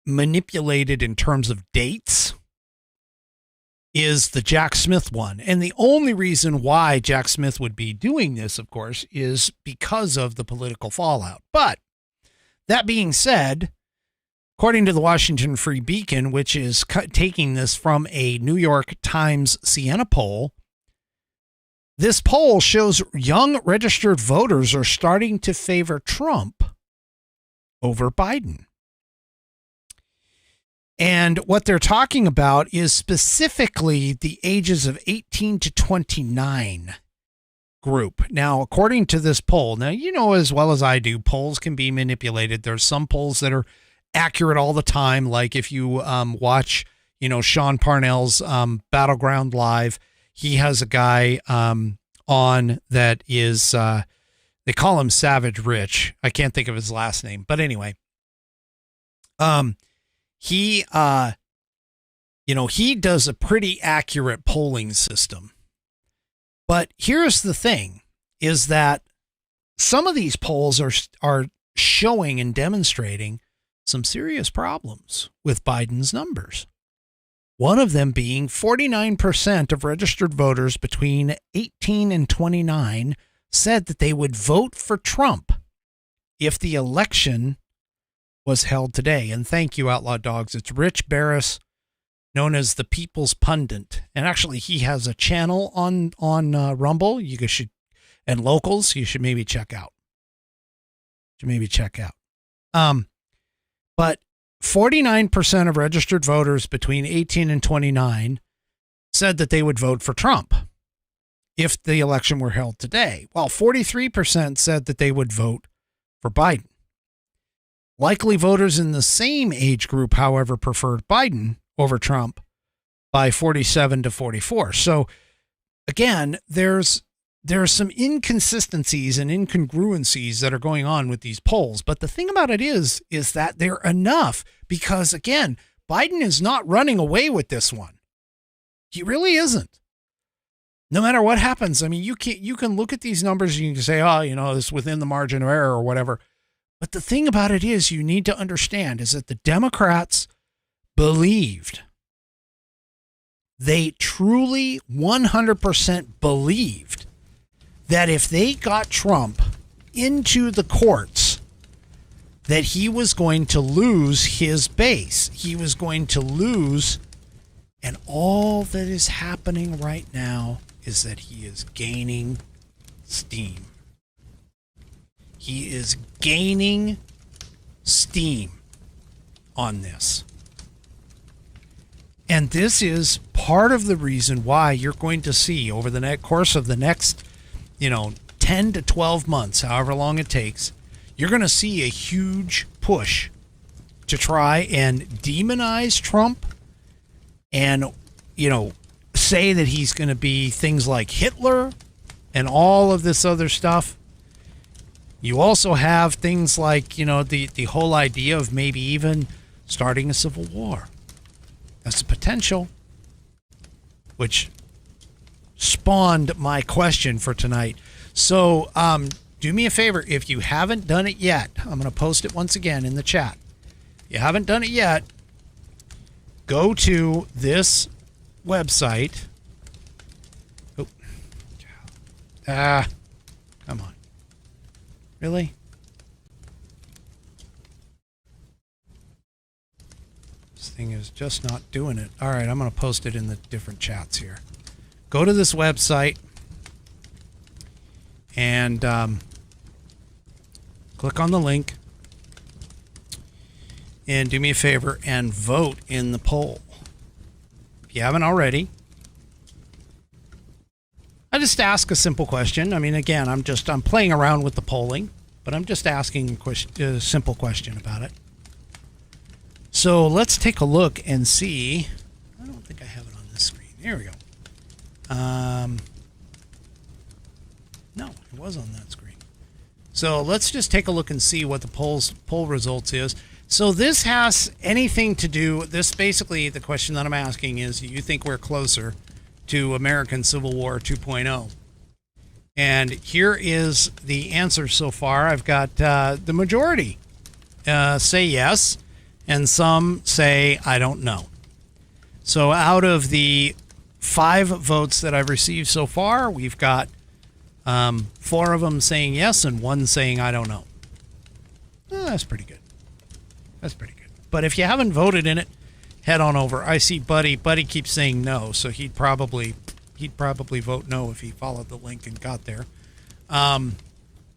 manipulated in terms of dates is the Jack Smith one. And the only reason why Jack Smith would be doing this, of course, is because of the political fallout. But that being said, according to the Washington Free Beacon, which is taking this from a New York Times Siena poll, this poll shows young registered voters are starting to favor Trump over Biden. And what they're talking about is specifically the ages of 18 to 29 group. Now, according to this poll, now, you know as well as I do, polls can be manipulated. There's some polls that are accurate all the time. Like if you watch, Sean Parnell's Battleground Live, he has a guy on that is, they call him Savage Rich. I can't think of his last name, but anyway, he does a pretty accurate polling system. But here's the thing, is that some of these polls are showing and demonstrating some serious problems with Biden's numbers. One of them being 49% of registered voters between 18 and 29 said that they would vote for Trump if the election was held today. And thank you, Outlaw Dogs. It's Rich Barris, known as the People's Pundit. And actually, he has a channel on Rumble. You should, and Locals, you should maybe check out. But 49% of registered voters between 18 and 29 said that they would vote for Trump if the election were held today, while 43% said that they would vote for Biden. Likely voters in the same age group, however, preferred Biden over Trump by 47 to 44. So again, there's some inconsistencies and incongruencies that are going on with these polls. But the thing about it is that they're enough because, again, Biden is not running away with this one. He really isn't. No matter what happens, I mean, you can look at these numbers and you can say, it's within the margin of error or whatever. But the thing about it is you need to understand is that the Democrats believed, they truly 100% believed that if they got Trump into the courts, that he was going to lose his base. He was going to lose, and all that is happening right now is that he is gaining steam. He is gaining steam on this. And this is part of the reason why you're going to see over the course of the next 10 to 12 months, however long it takes, you're going to see a huge push to try and demonize Trump and, say that he's going to be things like Hitler and all of this other stuff. You also have things like, the whole idea of maybe even starting a civil war. That's a potential, which spawned my question for tonight. So do me a favor. If you haven't done it yet, I'm going to post it once again in the chat. If you haven't done it yet, go to this website. Come on. Really? This thing is just not doing it. All right, I'm going to post it in the different chats here. Go to this website and click on the link. and do me a favor and vote in the poll. If you haven't already, I just ask a simple question. I mean, again, I'm playing around with the polling, but I'm just asking a simple question about it. So let's take a look and see. I don't think I have it on this screen. There we go. No, it was on that screen. So let's just take a look and see what the poll results is. So this has anything to do, this basically, the question that I'm asking is, do you think we're closer to American Civil War 2.0? And here is the answer so far. I've got the majority say yes, and some say I don't know. So out of the 5 votes that I've received so far, we've got 4 of them saying yes and 1 saying I don't know. That's pretty good. That's pretty good. But if you haven't voted in it, head on over. I see Buddy. Buddy keeps saying no, so he'd probably vote no if he followed the link and got there,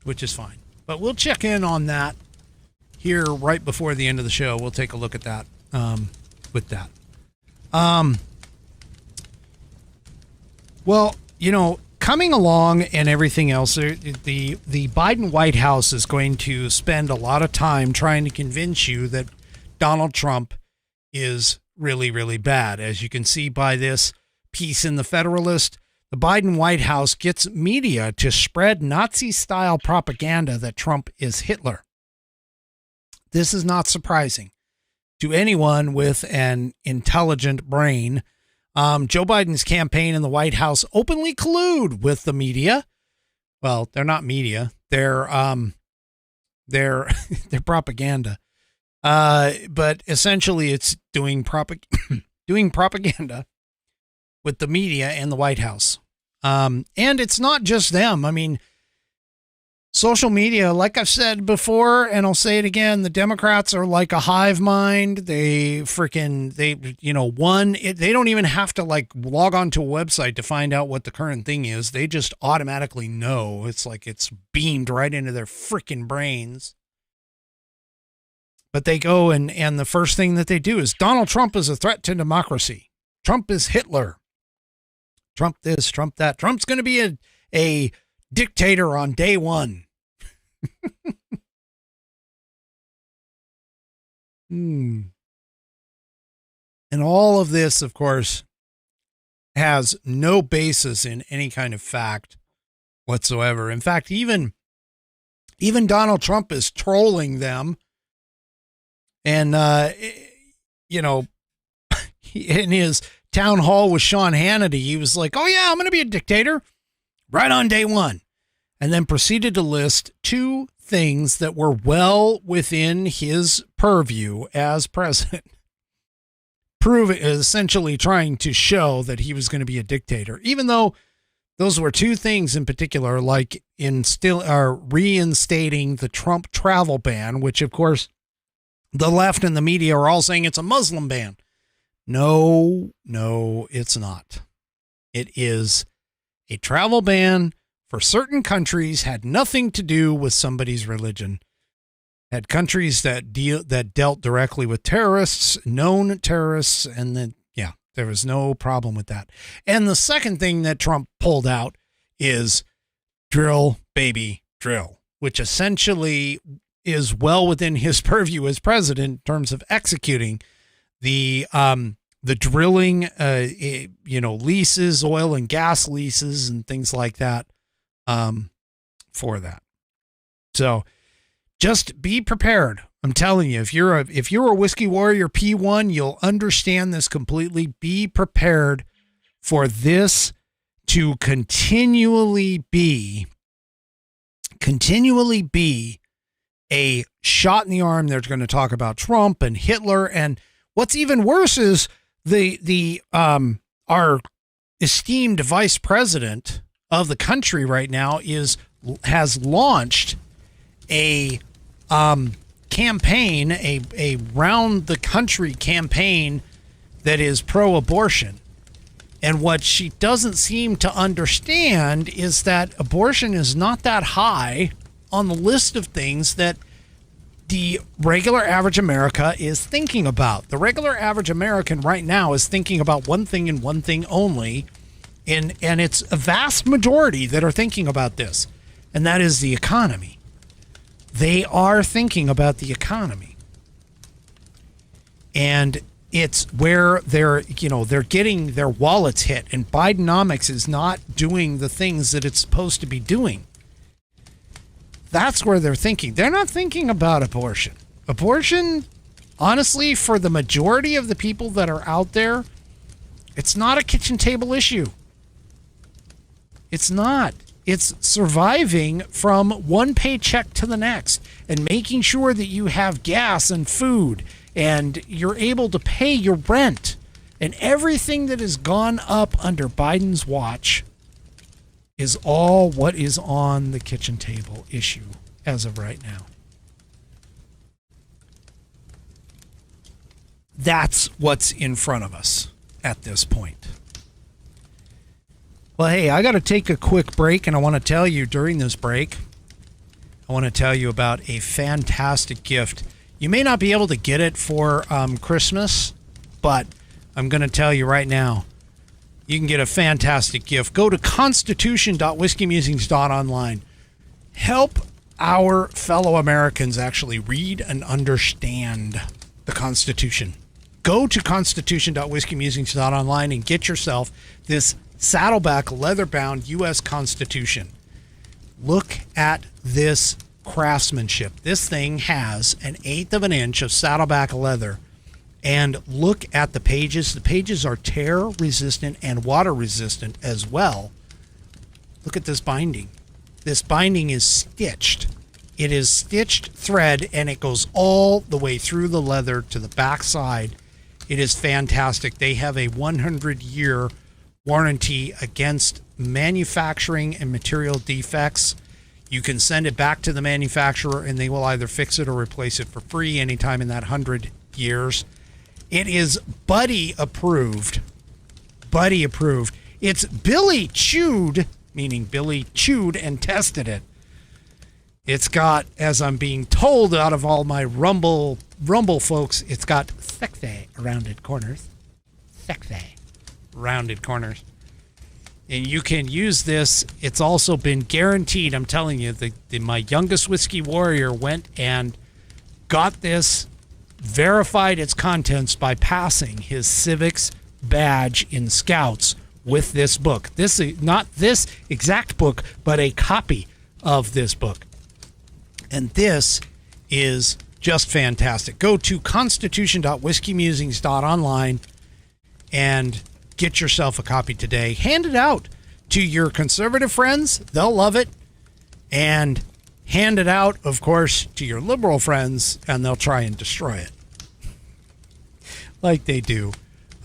which is fine. But we'll check in on that here right before the end of the show. We'll take a look at that with that. Well, you know, coming along and everything else, the Biden White House is going to spend a lot of time trying to convince you that Donald Trump is really, really bad. As you can see by this piece in the Federalist, the Biden White House gets media to spread Nazi-style propaganda that Trump is Hitler. This is not surprising to anyone with an intelligent brain. Joe Biden's campaign and the White House openly collude with the media. Well, they're not media. They're propaganda. But essentially it's doing propaganda with the media and the White House. And it's not just them. I mean, social media, like I've said before, and I'll say it again, the Democrats are like a hive mind. They don't even have to like log on to a website to find out what the current thing is. They just automatically know. It's like it's beamed right into their freaking brains. But they go and the first thing that they do is Donald Trump is a threat to democracy. Trump is Hitler. Trump this, Trump that. Trump's going to be a dictator on day one. And all of this, of course, has no basis in any kind of fact whatsoever. In fact, even Donald Trump is trolling them. And, in his town hall with Sean Hannity, he was like, oh, yeah, I'm going to be a dictator right on day one. And then proceeded to list 2 things that were well within his purview as president. Essentially trying to show that he was going to be a dictator, even though those were 2 things in particular, like reinstating the Trump travel ban, which, of course, the left and the media are all saying it's a Muslim ban. No, it's not. It is a travel ban for certain countries, had nothing to do with somebody's religion. Had countries that dealt directly with terrorists, known terrorists, and then, yeah, there was no problem with that. And the second thing that Trump pulled out is drill, baby, drill, which essentially is well within his purview as president in terms of executing the drilling, leases, oil and gas leases and things like that, for that. So just be prepared. I'm telling you, if you're a Whiskey Warrior P1, you'll understand this completely. Be prepared for this to continually be a shot in the arm. They're going to talk about Trump and Hitler, and what's even worse is our esteemed vice president of the country right now has launched a campaign, a round the country campaign that is pro-abortion. And what she doesn't seem to understand is that abortion is not that high on the list of things that the regular average America is thinking about. The regular average American right now is thinking about one thing and one thing only, and it's a vast majority that are thinking about this, and that is the economy. They are thinking about the economy. And it's where they're getting their wallets hit, and Bidenomics is not doing the things that it's supposed to be doing. That's where they're thinking. They're not thinking about abortion. Abortion, honestly, for the majority of the people that are out there, it's not a kitchen table issue. It's not. It's surviving from one paycheck to the next and making sure that you have gas and food and you're able to pay your rent. And everything that has gone up under Biden's watch is all what is on the kitchen table issue as of right now. That's what's in front of us at this point. Well, hey, I got to take a quick break, and I want to tell you during this break, I want to tell you about a fantastic gift. You may not be able to get it for Christmas, but I'm going to tell you right now, you can get a fantastic gift. Go to constitution.whiskeymusings.online. Help our fellow Americans actually read and understand the Constitution. Go to constitution.whiskeymusings.online and get yourself this Saddleback leather-bound U.S. Constitution. Look at this craftsmanship. This thing has 1/8 of an inch of Saddleback leather. And look at the pages. The pages are tear-resistant and water-resistant as well. Look at this binding. This binding is stitched. It is stitched thread, and it goes all the way through the leather to the back side. It is fantastic. They have a 100-year warranty against manufacturing and material defects. You can send it back to the manufacturer, and they will either fix it or replace it for free anytime in that 100 years. It is Buddy approved. Buddy approved. It's Billy chewed, meaning Billy chewed and tested it. It's got, as I'm being told out of all my Rumble folks, it's got sexy rounded corners. Sexy rounded corners. And you can use this. It's also been guaranteed. I'm telling you, my youngest whiskey warrior went and got this, verified its contents by passing his civics badge in Scouts with this book. This is not this exact book, but a copy of this book. And this is just fantastic. Go to constitution.whiskeymusings.online and get yourself a copy today. Hand it out to your conservative friends. They'll love it. And hand it out, of course, to your liberal friends, and they'll try and destroy it. Like they do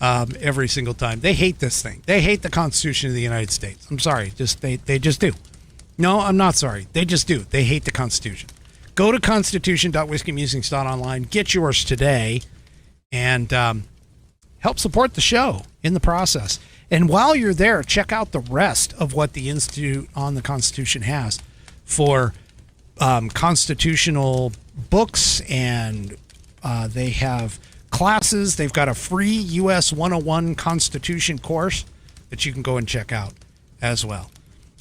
every single time. They hate this thing. They hate the Constitution of the United States. I'm sorry. They just do. No, I'm not sorry. They just do. They hate the Constitution. Go to constitution.whiskeymusings.online. Get yours today and help support the show in the process. And while you're there, check out the rest of what the Institute on the Constitution has for constitutional books, and they have classes. They've got a free US 101 Constitution course that you can go and check out as well.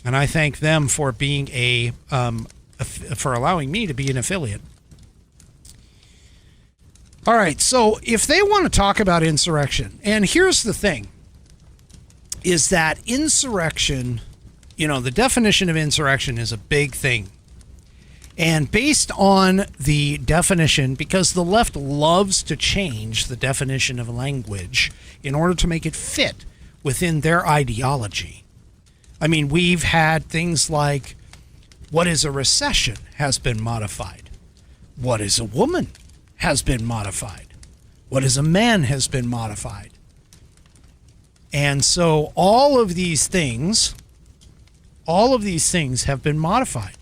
And I thank them for being for allowing me to be an affiliate. All right, so if they want to talk about insurrection, and here's the thing, is that insurrection, the definition of insurrection is a big thing. And based on the definition, because the left loves to change the definition of language in order to make it fit within their ideology. I mean, we've had things like, what is a recession has been modified. What is a woman has been modified. What is a man has been modified. And so all of these things have been modified.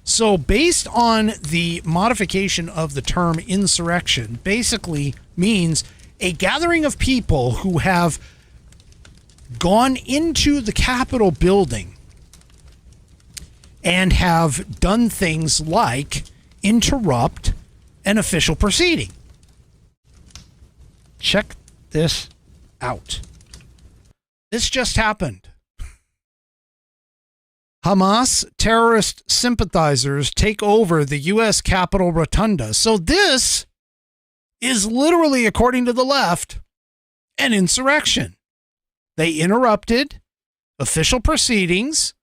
So based on the modification of the term insurrection, basically means a gathering of people who have gone into the Capitol building and have done things like interrupt an official proceeding. Check this out. This just happened. Hamas terrorist sympathizers take over the U.S. Capitol Rotunda. So this is literally, according to the left, an insurrection. They interrupted official proceedings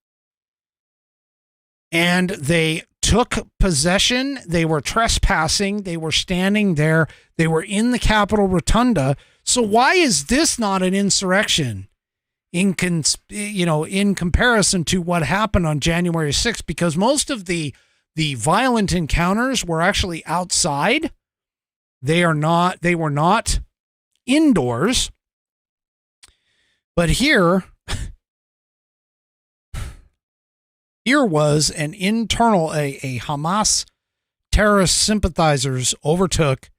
and they took possession. They were trespassing. They were standing there. They were in the Capitol Rotunda. So why is this not an insurrection in comparison to what happened on January 6th? Because most of the violent encounters were actually outside. They were not indoors. But here was an internal, a Hamas terrorist sympathizers overtook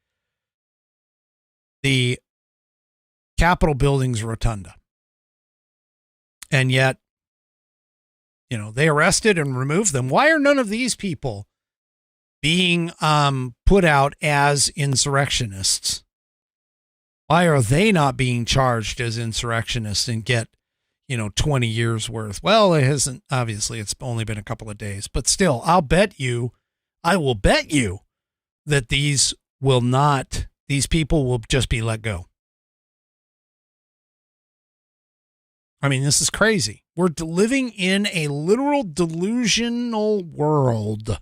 the Capitol building's rotunda. And yet, they arrested and removed them. Why are none of these people being put out as insurrectionists? Why are they not being charged as insurrectionists and get, 20 years worth? Well, it hasn't, obviously it's only been a couple of days, but still, I will bet you that these people will just be let go. I mean, this is crazy. We're living in a literal delusional world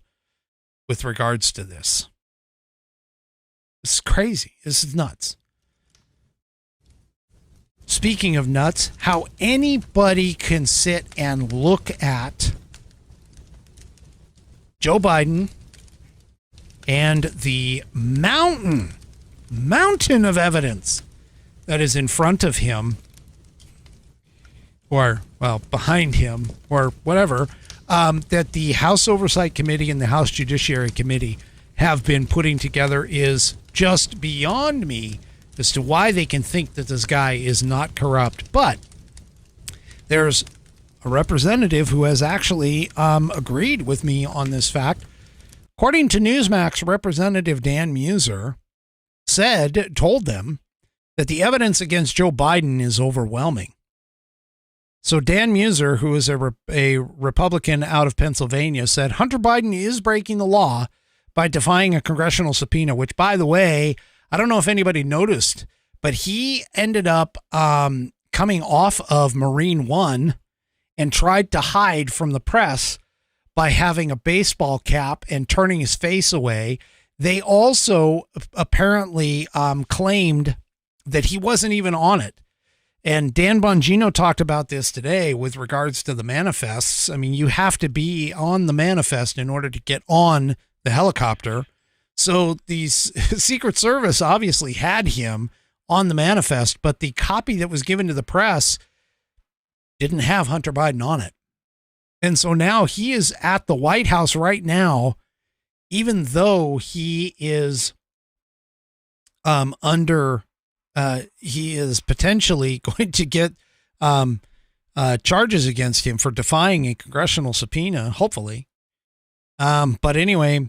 with regards to this. This is crazy. This is nuts. Speaking of nuts, how anybody can sit and look at Joe Biden and the mountain of evidence that is in front of him, or, well, behind him, or whatever, that the House Oversight Committee and the House Judiciary Committee have been putting together is just beyond me as to why they can think that this guy is not corrupt. But there's a representative who has actually agreed with me on this fact. According to Newsmax, Representative Dan Muser told them that the evidence against Joe Biden is overwhelming. So Dan Muser, who is a Republican out of Pennsylvania, said Hunter Biden is breaking the law by defying a congressional subpoena, which, by the way, I don't know if anybody noticed, but he ended up coming off of Marine One and tried to hide from the press by having a baseball cap and turning his face away. They also apparently claimed that he wasn't even on it. And Dan Bongino talked about this today with regards to the manifests. I mean, you have to be on the manifest in order to get on the helicopter. So the Secret Service obviously had him on the manifest, but the copy that was given to the press didn't have Hunter Biden on it. And so now he is at the White House right now, even though he is he is potentially going to get charges against him for defying a congressional subpoena, hopefully. But anyway,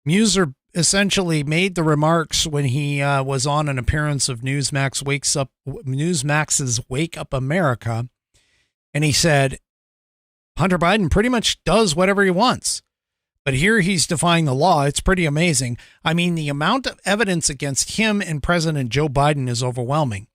Muser essentially made the remarks when he was on an appearance of Newsmax's Wake Up America. And he said, Hunter Biden pretty much does whatever he wants. But here he's defying the law. It's pretty amazing. I mean, the amount of evidence against him and President Joe Biden is overwhelming.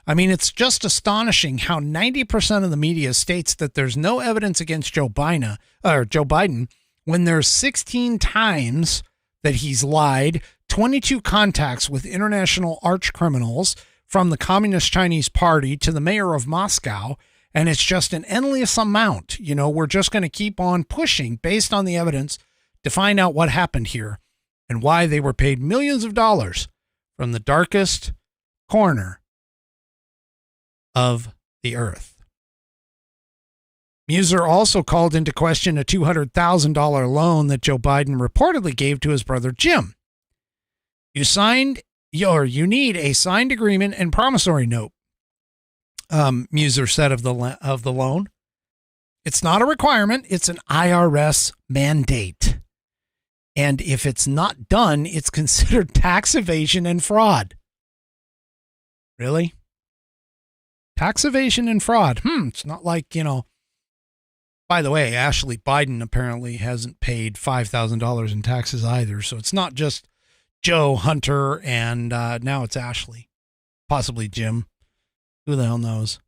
I mean, it's just astonishing how 90% of the media states that there's no evidence against Joe Biden when there's 16 times that he's lied, 22 contacts with international arch criminals, from the Communist Chinese Party to the mayor of Moscow. And it's just an endless amount. We're just going to keep on pushing based on the evidence to find out what happened here and why they were paid millions of dollars from the darkest corner of the earth. Muser also called into question a $200,000 loan that Joe Biden reportedly gave to his brother Jim. You need a signed agreement and promissory note, Muser said of the loan. It's not a requirement. It's an IRS mandate. And if it's not done, it's considered tax evasion and fraud. Really? Tax evasion and fraud. It's not like, by the way, Ashley Biden apparently hasn't paid $5,000 in taxes either. So it's not just Joe, Hunter, and now it's Ashley. Possibly Jim. Who the hell knows?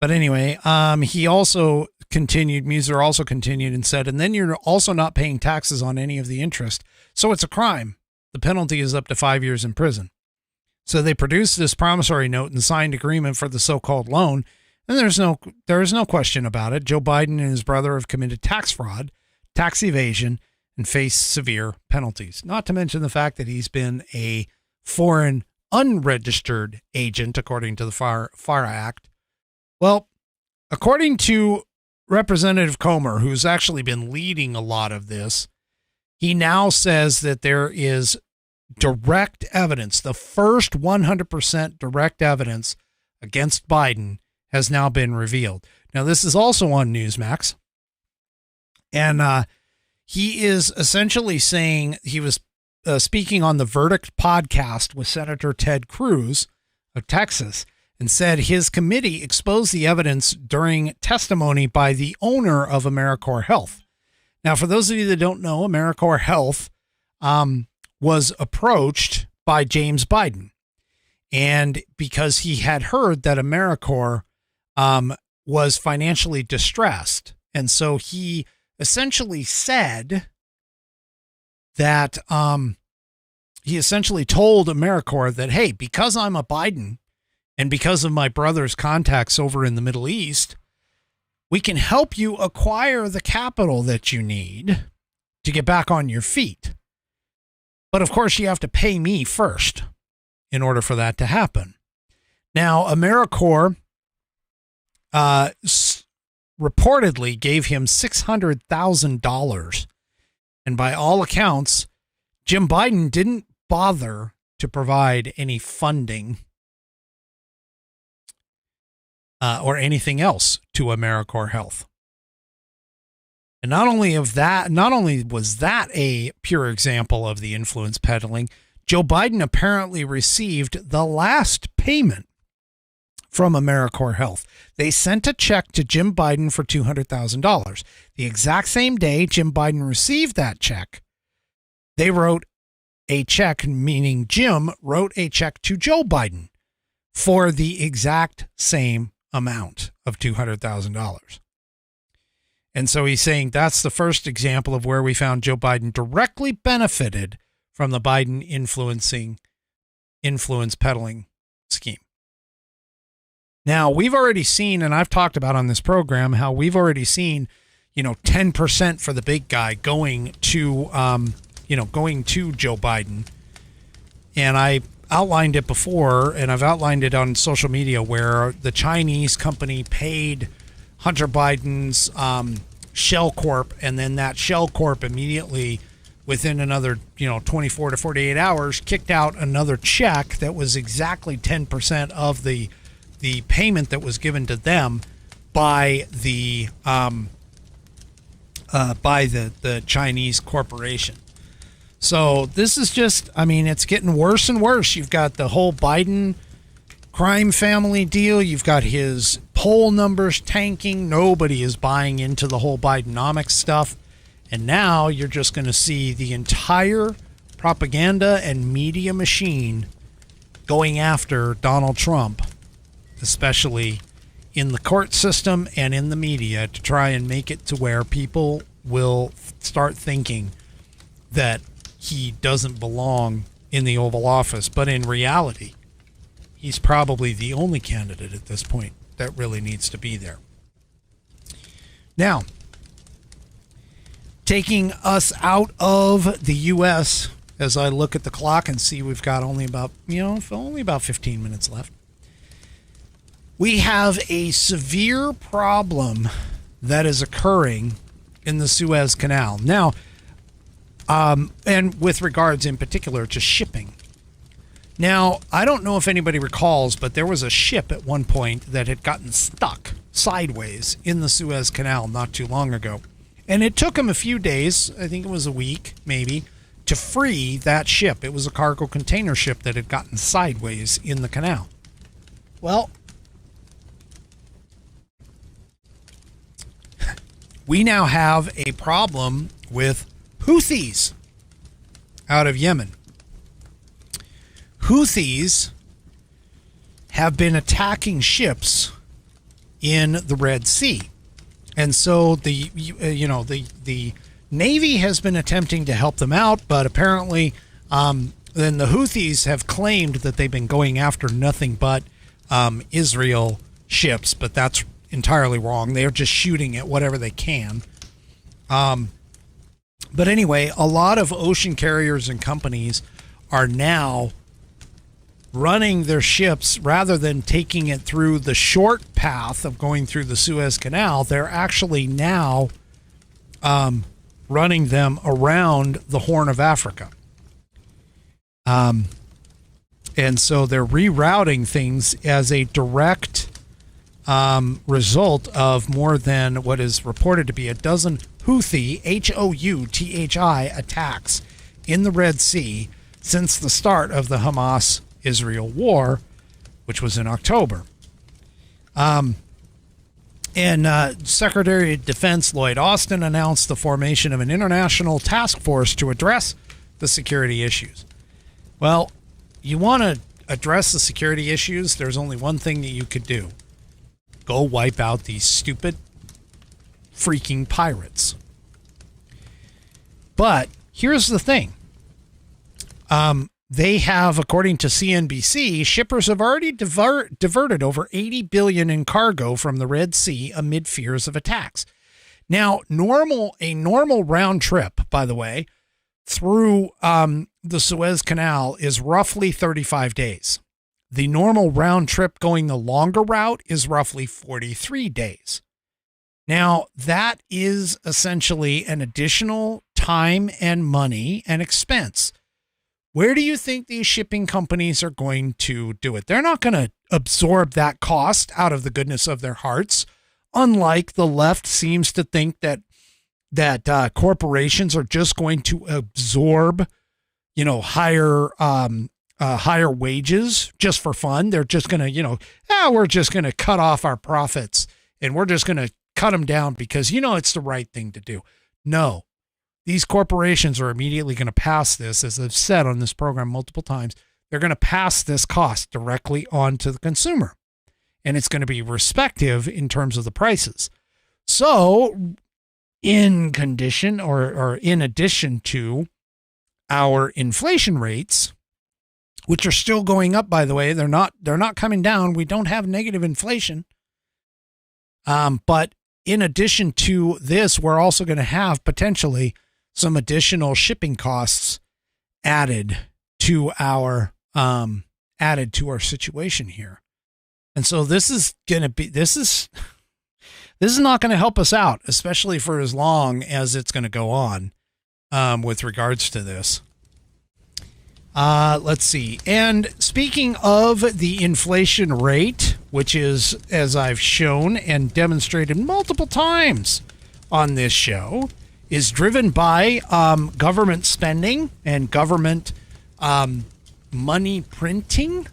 But anyway, he also continued, Muser also continued and said, and then you're also not paying taxes on any of the interest. So it's a crime. The penalty is up to 5 years in prison. So they produced this promissory note and signed agreement for the so-called loan. And there is no question about it. Joe Biden and his brother have committed tax fraud, tax evasion, and face severe penalties. Not to mention the fact that he's been a foreign unregistered agent, according to the FARA Act. Well, according to Representative Comer, who's actually been leading a lot of this, he now says that there is direct evidence, the first 100% direct evidence against Biden has now been revealed. Now, this is also on Newsmax. And he is essentially saying, he was speaking on the Verdict podcast with Senator Ted Cruz of Texas, and said his committee exposed the evidence during testimony by the owner of AmeriCorps Health. Now, for those of you that don't know, AmeriCorps Health was approached by James Biden. And because he had heard that AmeriCorps was financially distressed. And so he essentially said that he essentially told AmeriCorps that, hey, because I'm a Biden, and because of my brother's contacts over in the Middle East, we can help you acquire the capital that you need to get back on your feet. But of course, you have to pay me first in order for that to happen. Now, AmeriCorps reportedly gave him $600,000. And by all accounts, Jim Biden didn't bother to provide any funding or anything else to AmeriCorps Health. And not only was that a pure example of the influence peddling, Joe Biden apparently received the last payment from AmeriCorps Health. They sent a check to Jim Biden for $200,000. The exact same day Jim Biden received that check, they wrote a check, meaning Jim wrote a check to Joe Biden for the exact same amount of $200,000. And so he's saying that's the first example of where we found Joe Biden directly benefited from the Biden influence peddling scheme. Now, we've already seen, and I've talked about on this program, how we've already seen, 10% for the big guy going to Joe Biden. And I outlined it before, and I've outlined it on social media, where the Chinese company paid Hunter Biden's Shell Corp, and then that Shell Corp immediately, within another 24 to 48 hours, kicked out another check that was exactly 10% of the payment that was given to them by the Chinese corporation. So this is just, it's getting worse and worse. You've got the whole Biden crime family deal. You've got his poll numbers tanking. Nobody is buying into the whole Bidenomics stuff. And now you're just going to see the entire propaganda and media machine going after Donald Trump, especially in the court system and in the media, to try and make it to where people will start thinking that he doesn't belong in the Oval Office. But in reality, he's probably the only candidate at this point that really needs to be there. Now, taking us out of the U.S., as I look at the clock and see we've got only about 15 minutes left, we have a severe problem that is occurring in the Suez Canal. Now, and with regards in particular to shipping. Now, I don't know if anybody recalls, but there was a ship at one point that had gotten stuck sideways in the Suez Canal not too long ago. And it took them a few days, I think it was a week, maybe, to free that ship. It was a cargo container ship that had gotten sideways in the canal. Well, we now have a problem with Houthis out of Yemen. Houthis have been attacking ships in the Red Sea. And so the Navy has been attempting to help them out, but apparently then the Houthis have claimed that they've been going after nothing but Israel ships, but that's entirely wrong. They're just shooting at whatever they can. But anyway, a lot of ocean carriers and companies are now running their ships, rather than taking it through the short path of going through the Suez Canal, they're actually now running them around the Horn of Africa. And so they're rerouting things as a direct result of more than what is reported to be a dozen Houthi, Houthi attacks in the Red Sea since the start of the Hamas-Israel war, which was in October. And Secretary of Defense Lloyd Austin announced the formation of an international task force to address the security issues. Well, you want to address the security issues, there's only one thing that you could do. Go wipe out these stupid freaking pirates. But here's the thing. They have, according to CNBC, shippers have already diverted over $80 billion in cargo from the Red Sea amid fears of attacks. Now, a normal round trip, by the way, through the Suez Canal is roughly 35 days. The normal round trip going the longer route is roughly 43 days. Now, that is essentially an additional time and money and expense. Where do you think these shipping companies are going to do it? They're not going to absorb that cost out of the goodness of their hearts, unlike the left seems to think that corporations are just going to absorb, higher wages just for fun. They're just going to, we're just going to cut off our profits and we're just going to cut them down because, it's the right thing to do. No. These corporations are immediately going to pass this, as I've said on this program multiple times, they're going to pass this cost directly on to the consumer. And it's going to be respective in terms of the prices. So in addition to our inflation rates, which are still going up, by the way, they're not coming down. We don't have negative inflation. But in addition to this, we're also going to have potentially some additional shipping costs added to our situation here. And so this is not going to help us out, especially for as long as it's going to go on with regards to this. Let's see. And speaking of the inflation rate, which is, as I've shown and demonstrated multiple times on this show, is driven by government spending and government money printing,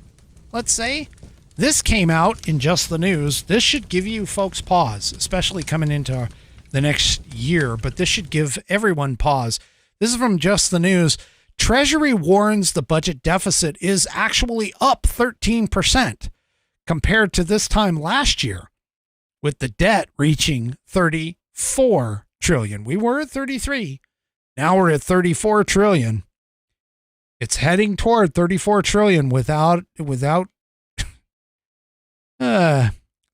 let's say. This came out in Just the News. This should give you folks pause, especially coming into the next year, but this should give everyone pause. This is from Just the News. Treasury warns the budget deficit is actually up 13% compared to this time last year, with the debt reaching $34 trillion. We were at 33. Now we're at 34 trillion. It's heading toward 34 trillion without the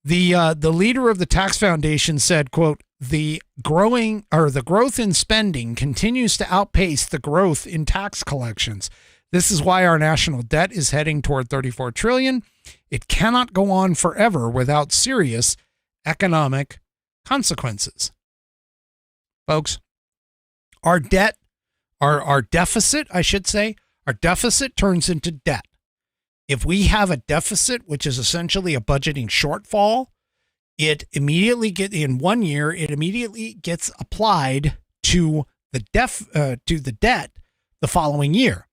leader of the tax foundation said, quote, the growth in spending continues to outpace the growth in tax collections. This is why our national debt is heading toward 34 trillion. It cannot go on forever without serious economic consequences. Folks, our deficit turns into debt. If we have a deficit, which is essentially a budgeting shortfall, it immediately in 1 year, it immediately gets applied to the debt the following year.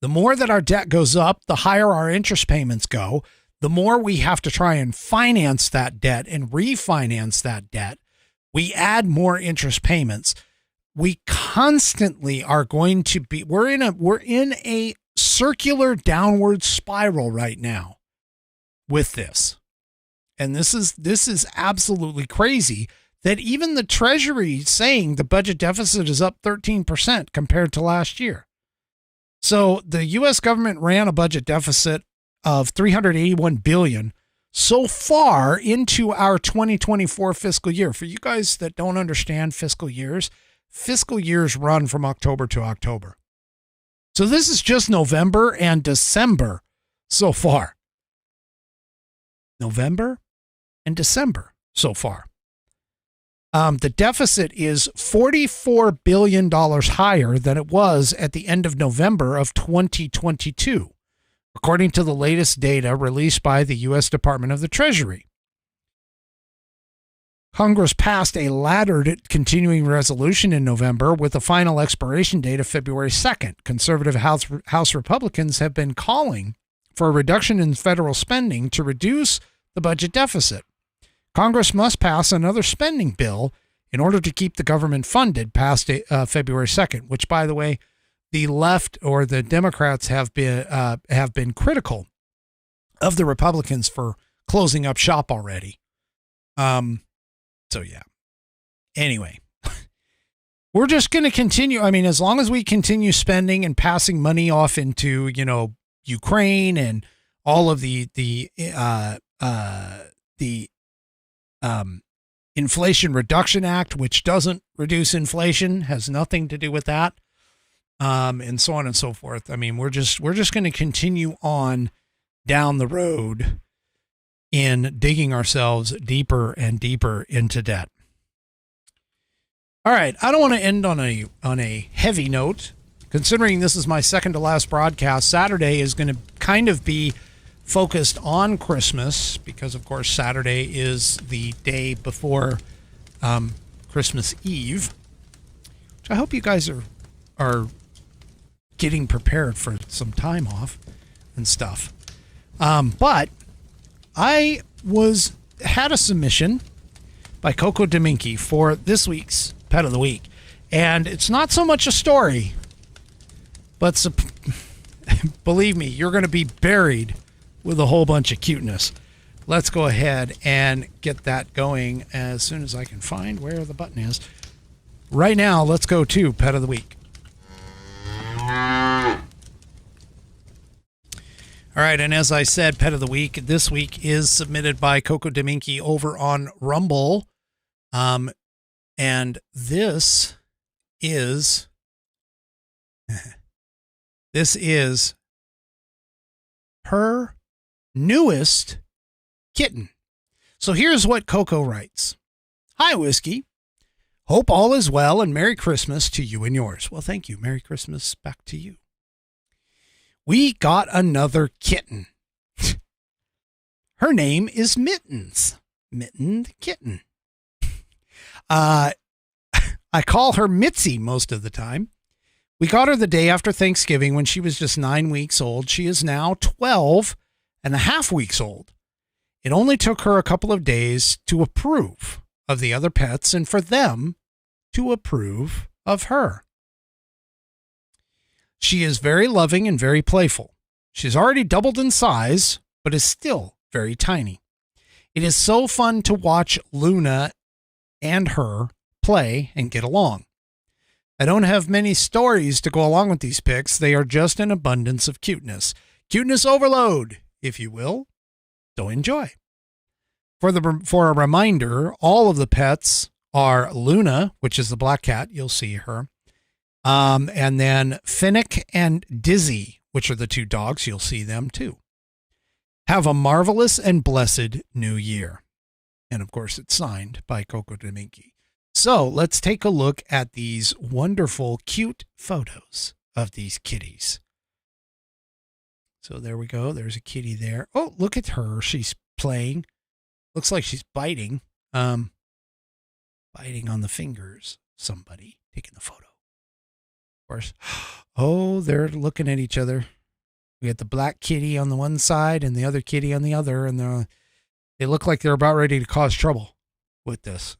The more that our debt goes up, the higher our interest payments go, the more we have to try and finance that debt and refinance that debt. We add more interest payments. We constantly are going to be, we're in a circular downward spiral right now with this. And this is absolutely crazy that even the Treasury saying the budget deficit is up 13% compared to last year. So the U.S. government ran a budget deficit of $381 billion so far into our 2024 fiscal year. For you guys that don't understand fiscal years run from October to October. So this is just November and December so far. November and December so far. The deficit is $44 billion higher than it was at the end of November of 2022, according to the latest data released by the U.S. Department of the Treasury. Congress passed a laddered continuing resolution in November with a final expiration date of February 2nd. Conservative House Republicans have been calling for a reduction in federal spending to reduce the budget deficit. Congress must pass another spending bill in order to keep the government funded past February 2nd, which, by the way, the left or the Democrats have been critical of the Republicans for closing up shop already. So yeah. Anyway, we're just going to continue. I mean, as long as we continue spending and passing money off into, Ukraine and all of the Inflation Reduction Act, which doesn't reduce inflation, has nothing to do with that. And so on and so forth. I mean, we're just going to continue on down the road in digging ourselves deeper and deeper into debt. All right. I don't want to end on a heavy note, considering this is my second to last broadcast. Saturday is going to kind of be focused on Christmas because, of course, Saturday is the day before Christmas Eve, which I hope you guys are getting prepared for some time off and stuff. But I had a submission by Coco Dominki for this week's Pet of the Week. And it's not so much a story, but believe me, you're going to be buried with a whole bunch of cuteness. Let's go ahead and get that going as soon as I can find where the button is. Right now, let's go to Pet of the Week. All right, and as I said, Pet of the Week this week is submitted by Coco Dominki over on Rumble. And this is her newest kitten. So here's what Coco writes. Hi, Whiskey. Hope all is well and Merry Christmas to you and yours. Well, thank you. Merry Christmas back to you. We got another kitten. Her name is Mittens. Mitten the kitten. I call her Mitzi most of the time. We got her the day after Thanksgiving when she was just 9 weeks old. She is now 12 and a half weeks old. It only took her a couple of days to approve of the other pets and for them to approve of her. She is very loving and very playful. She's already doubled in size, but is still very tiny. It is so fun to watch Luna and her play and get along. I don't have many stories to go along with these pics. They are just an abundance of cuteness. Cuteness overload, if you will. So enjoy. For a reminder, all of the pets are Luna, which is the black cat. You'll see her. And then Finnick and Dizzy, which are the two dogs. You'll see them too. Have a marvelous and blessed new year. And of course, it's signed by Coco Dominki. So let's take a look at these wonderful, cute photos of these kitties. So there we go. There's a kitty there. Oh, look at her. She's playing Looks like she's biting. Biting on the fingers. Somebody taking the photo. Of course. Oh, they're looking at each other. We got the black kitty on the one side and the other kitty on the other, and they look like they're about ready to cause trouble with this.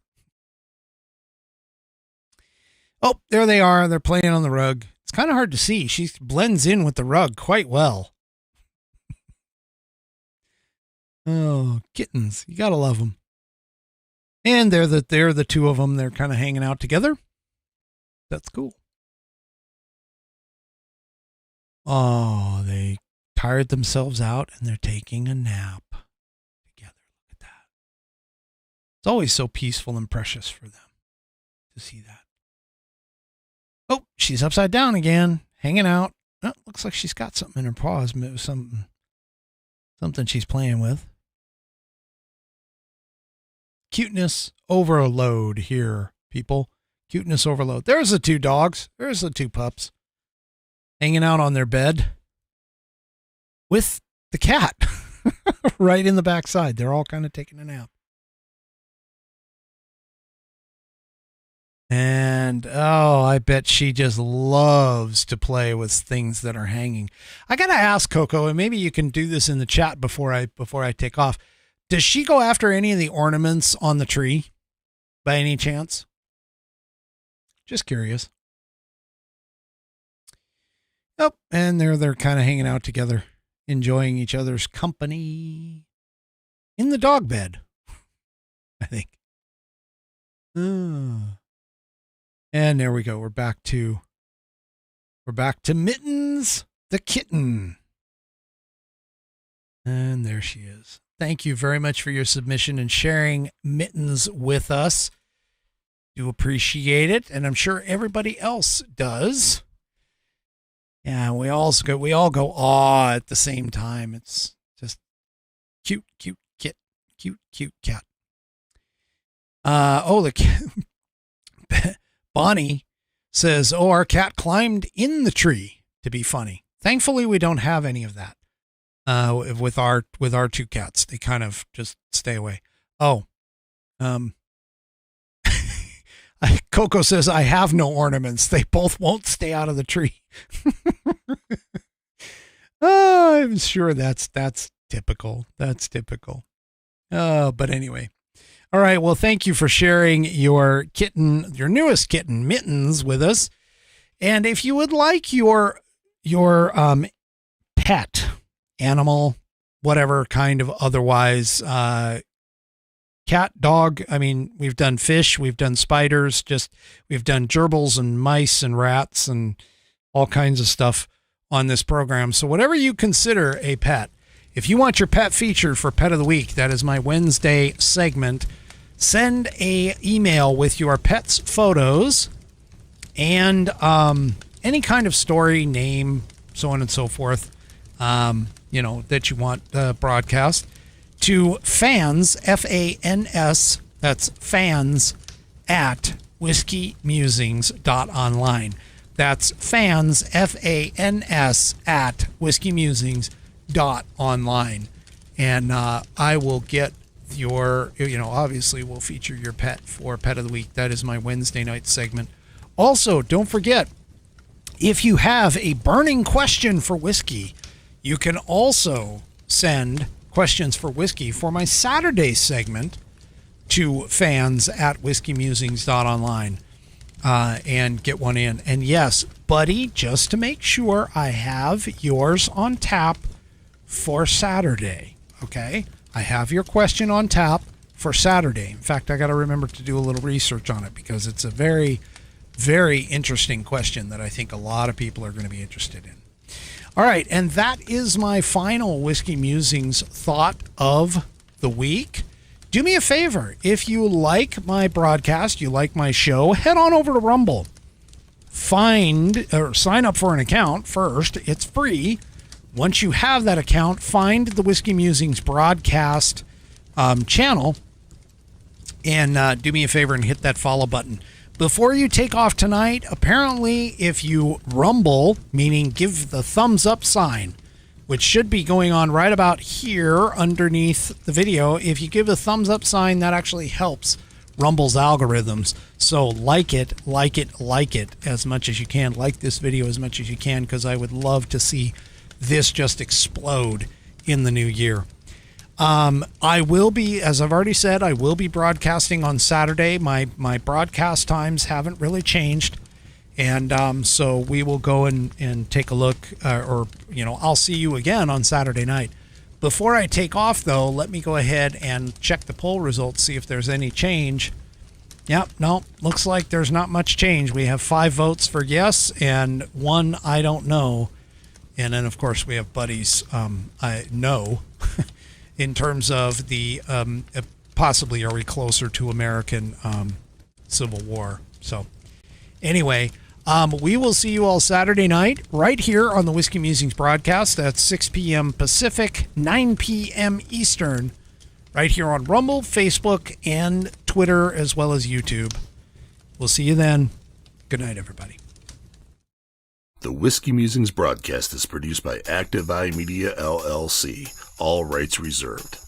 Oh, there they are. They're playing on the rug. It's kind of hard to see. She blends in with the rug quite well. Oh, kittens. You gotta love them. And they're the two of them. They're kind of hanging out together. That's cool. Oh, they tired themselves out and they're taking a nap together. Look at that. It's always so peaceful and precious for them to see that. Oh, she's upside down again, hanging out. Oh, looks like she's got something in her paws. Something she's playing with. Cuteness overload here, people. Cuteness overload. There's the two dogs. There's the two pups hanging out on their bed with the cat right in the backside. They're all kind of taking a nap. And, oh, I bet she just loves to play with things that are hanging. I got to ask Coco, and maybe you can do this in the chat before I take off. Does she go after any of the ornaments on the tree by any chance? Just curious. Yep. And they're kind of hanging out together, enjoying each other's company in the dog bed, I think. And there we go. We're back to Mittens, the kitten. And there she is. Thank you very much for your submission and sharing Mittens with us. Do appreciate it, and I'm sure everybody else does. Yeah, we all go aw at the same time. It's just cute cat. The cat. Bonnie says, "Oh, our cat climbed in the tree to be funny." Thankfully, we don't have any of that. With our two cats, they kind of just stay away. Oh, Coco says, "I have no ornaments. They both won't stay out of the tree." Oh, I'm sure that's typical. That's typical. But anyway. All right. Well, thank you for sharing your newest kitten, Mittens, with us. And if you would like your pet, animal, whatever kind of otherwise, cat, dog. I mean, we've done fish, we've done spiders, we've done gerbils and mice and rats and all kinds of stuff on this program. So whatever you consider a pet, if you want your pet featured for Pet of the Week, that is my Wednesday segment. Send a email with your pet's photos and any kind of story, name, so on and so forth, that you want broadcast to fans, F-A-N-S, that's fans at whiskeymusings.online. That's fans, F-A-N-S at whiskeymusings.online. And I will get obviously we'll feature your pet for Pet of the Week. That is my Wednesday night segment. Also, don't forget, if you have a burning question for whiskey, you can also send questions for whiskey for my Saturday segment to fans at whiskeymusings.online and get one in. And yes, buddy, just to make sure, I have yours on tap for Saturday. Okay? I have your question on tap for Saturday. In fact, I got to remember to do a little research on it because it's a very, very interesting question that I think a lot of people are going to be interested in. All right, and that is my final Whiskey Musings thought of the week. Do me a favor. If you like my broadcast, you like my show, head on over to Rumble. Sign up for an account first. It's free. Once you have that account, find the Whiskey Musings Broadcast channel and do me a favor and hit that follow button. Before you take off tonight, apparently if you rumble, meaning give the thumbs up sign which should be going on right about here underneath the video. If you give a thumbs up sign, that actually helps Rumble's algorithms. So like it as much as you can. Like this video as much as you can, because I would love to see this just explode in the new year. I will be, as I've already said, I will be broadcasting on Saturday. My broadcast times haven't really changed. And so we will go and take a look, I'll see you again on Saturday night. Before I take off, though, let me go ahead and check the poll results, see if there's any change. Yep, no, looks like there's not much change. We have 5 votes for yes and 1 I don't know. And then, of course, we have Buddy's I know in terms of the possibly are we closer to American Civil War. So anyway, we will see you all Saturday night right here on the Whiskey Musings broadcast at 6 p.m. Pacific, 9 p.m. Eastern, right here on Rumble, Facebook, and Twitter, as well as YouTube. We'll see you then. Good night, everybody.
The Whiskey Musings broadcast is produced by Active Eye Media, LLC. All rights reserved.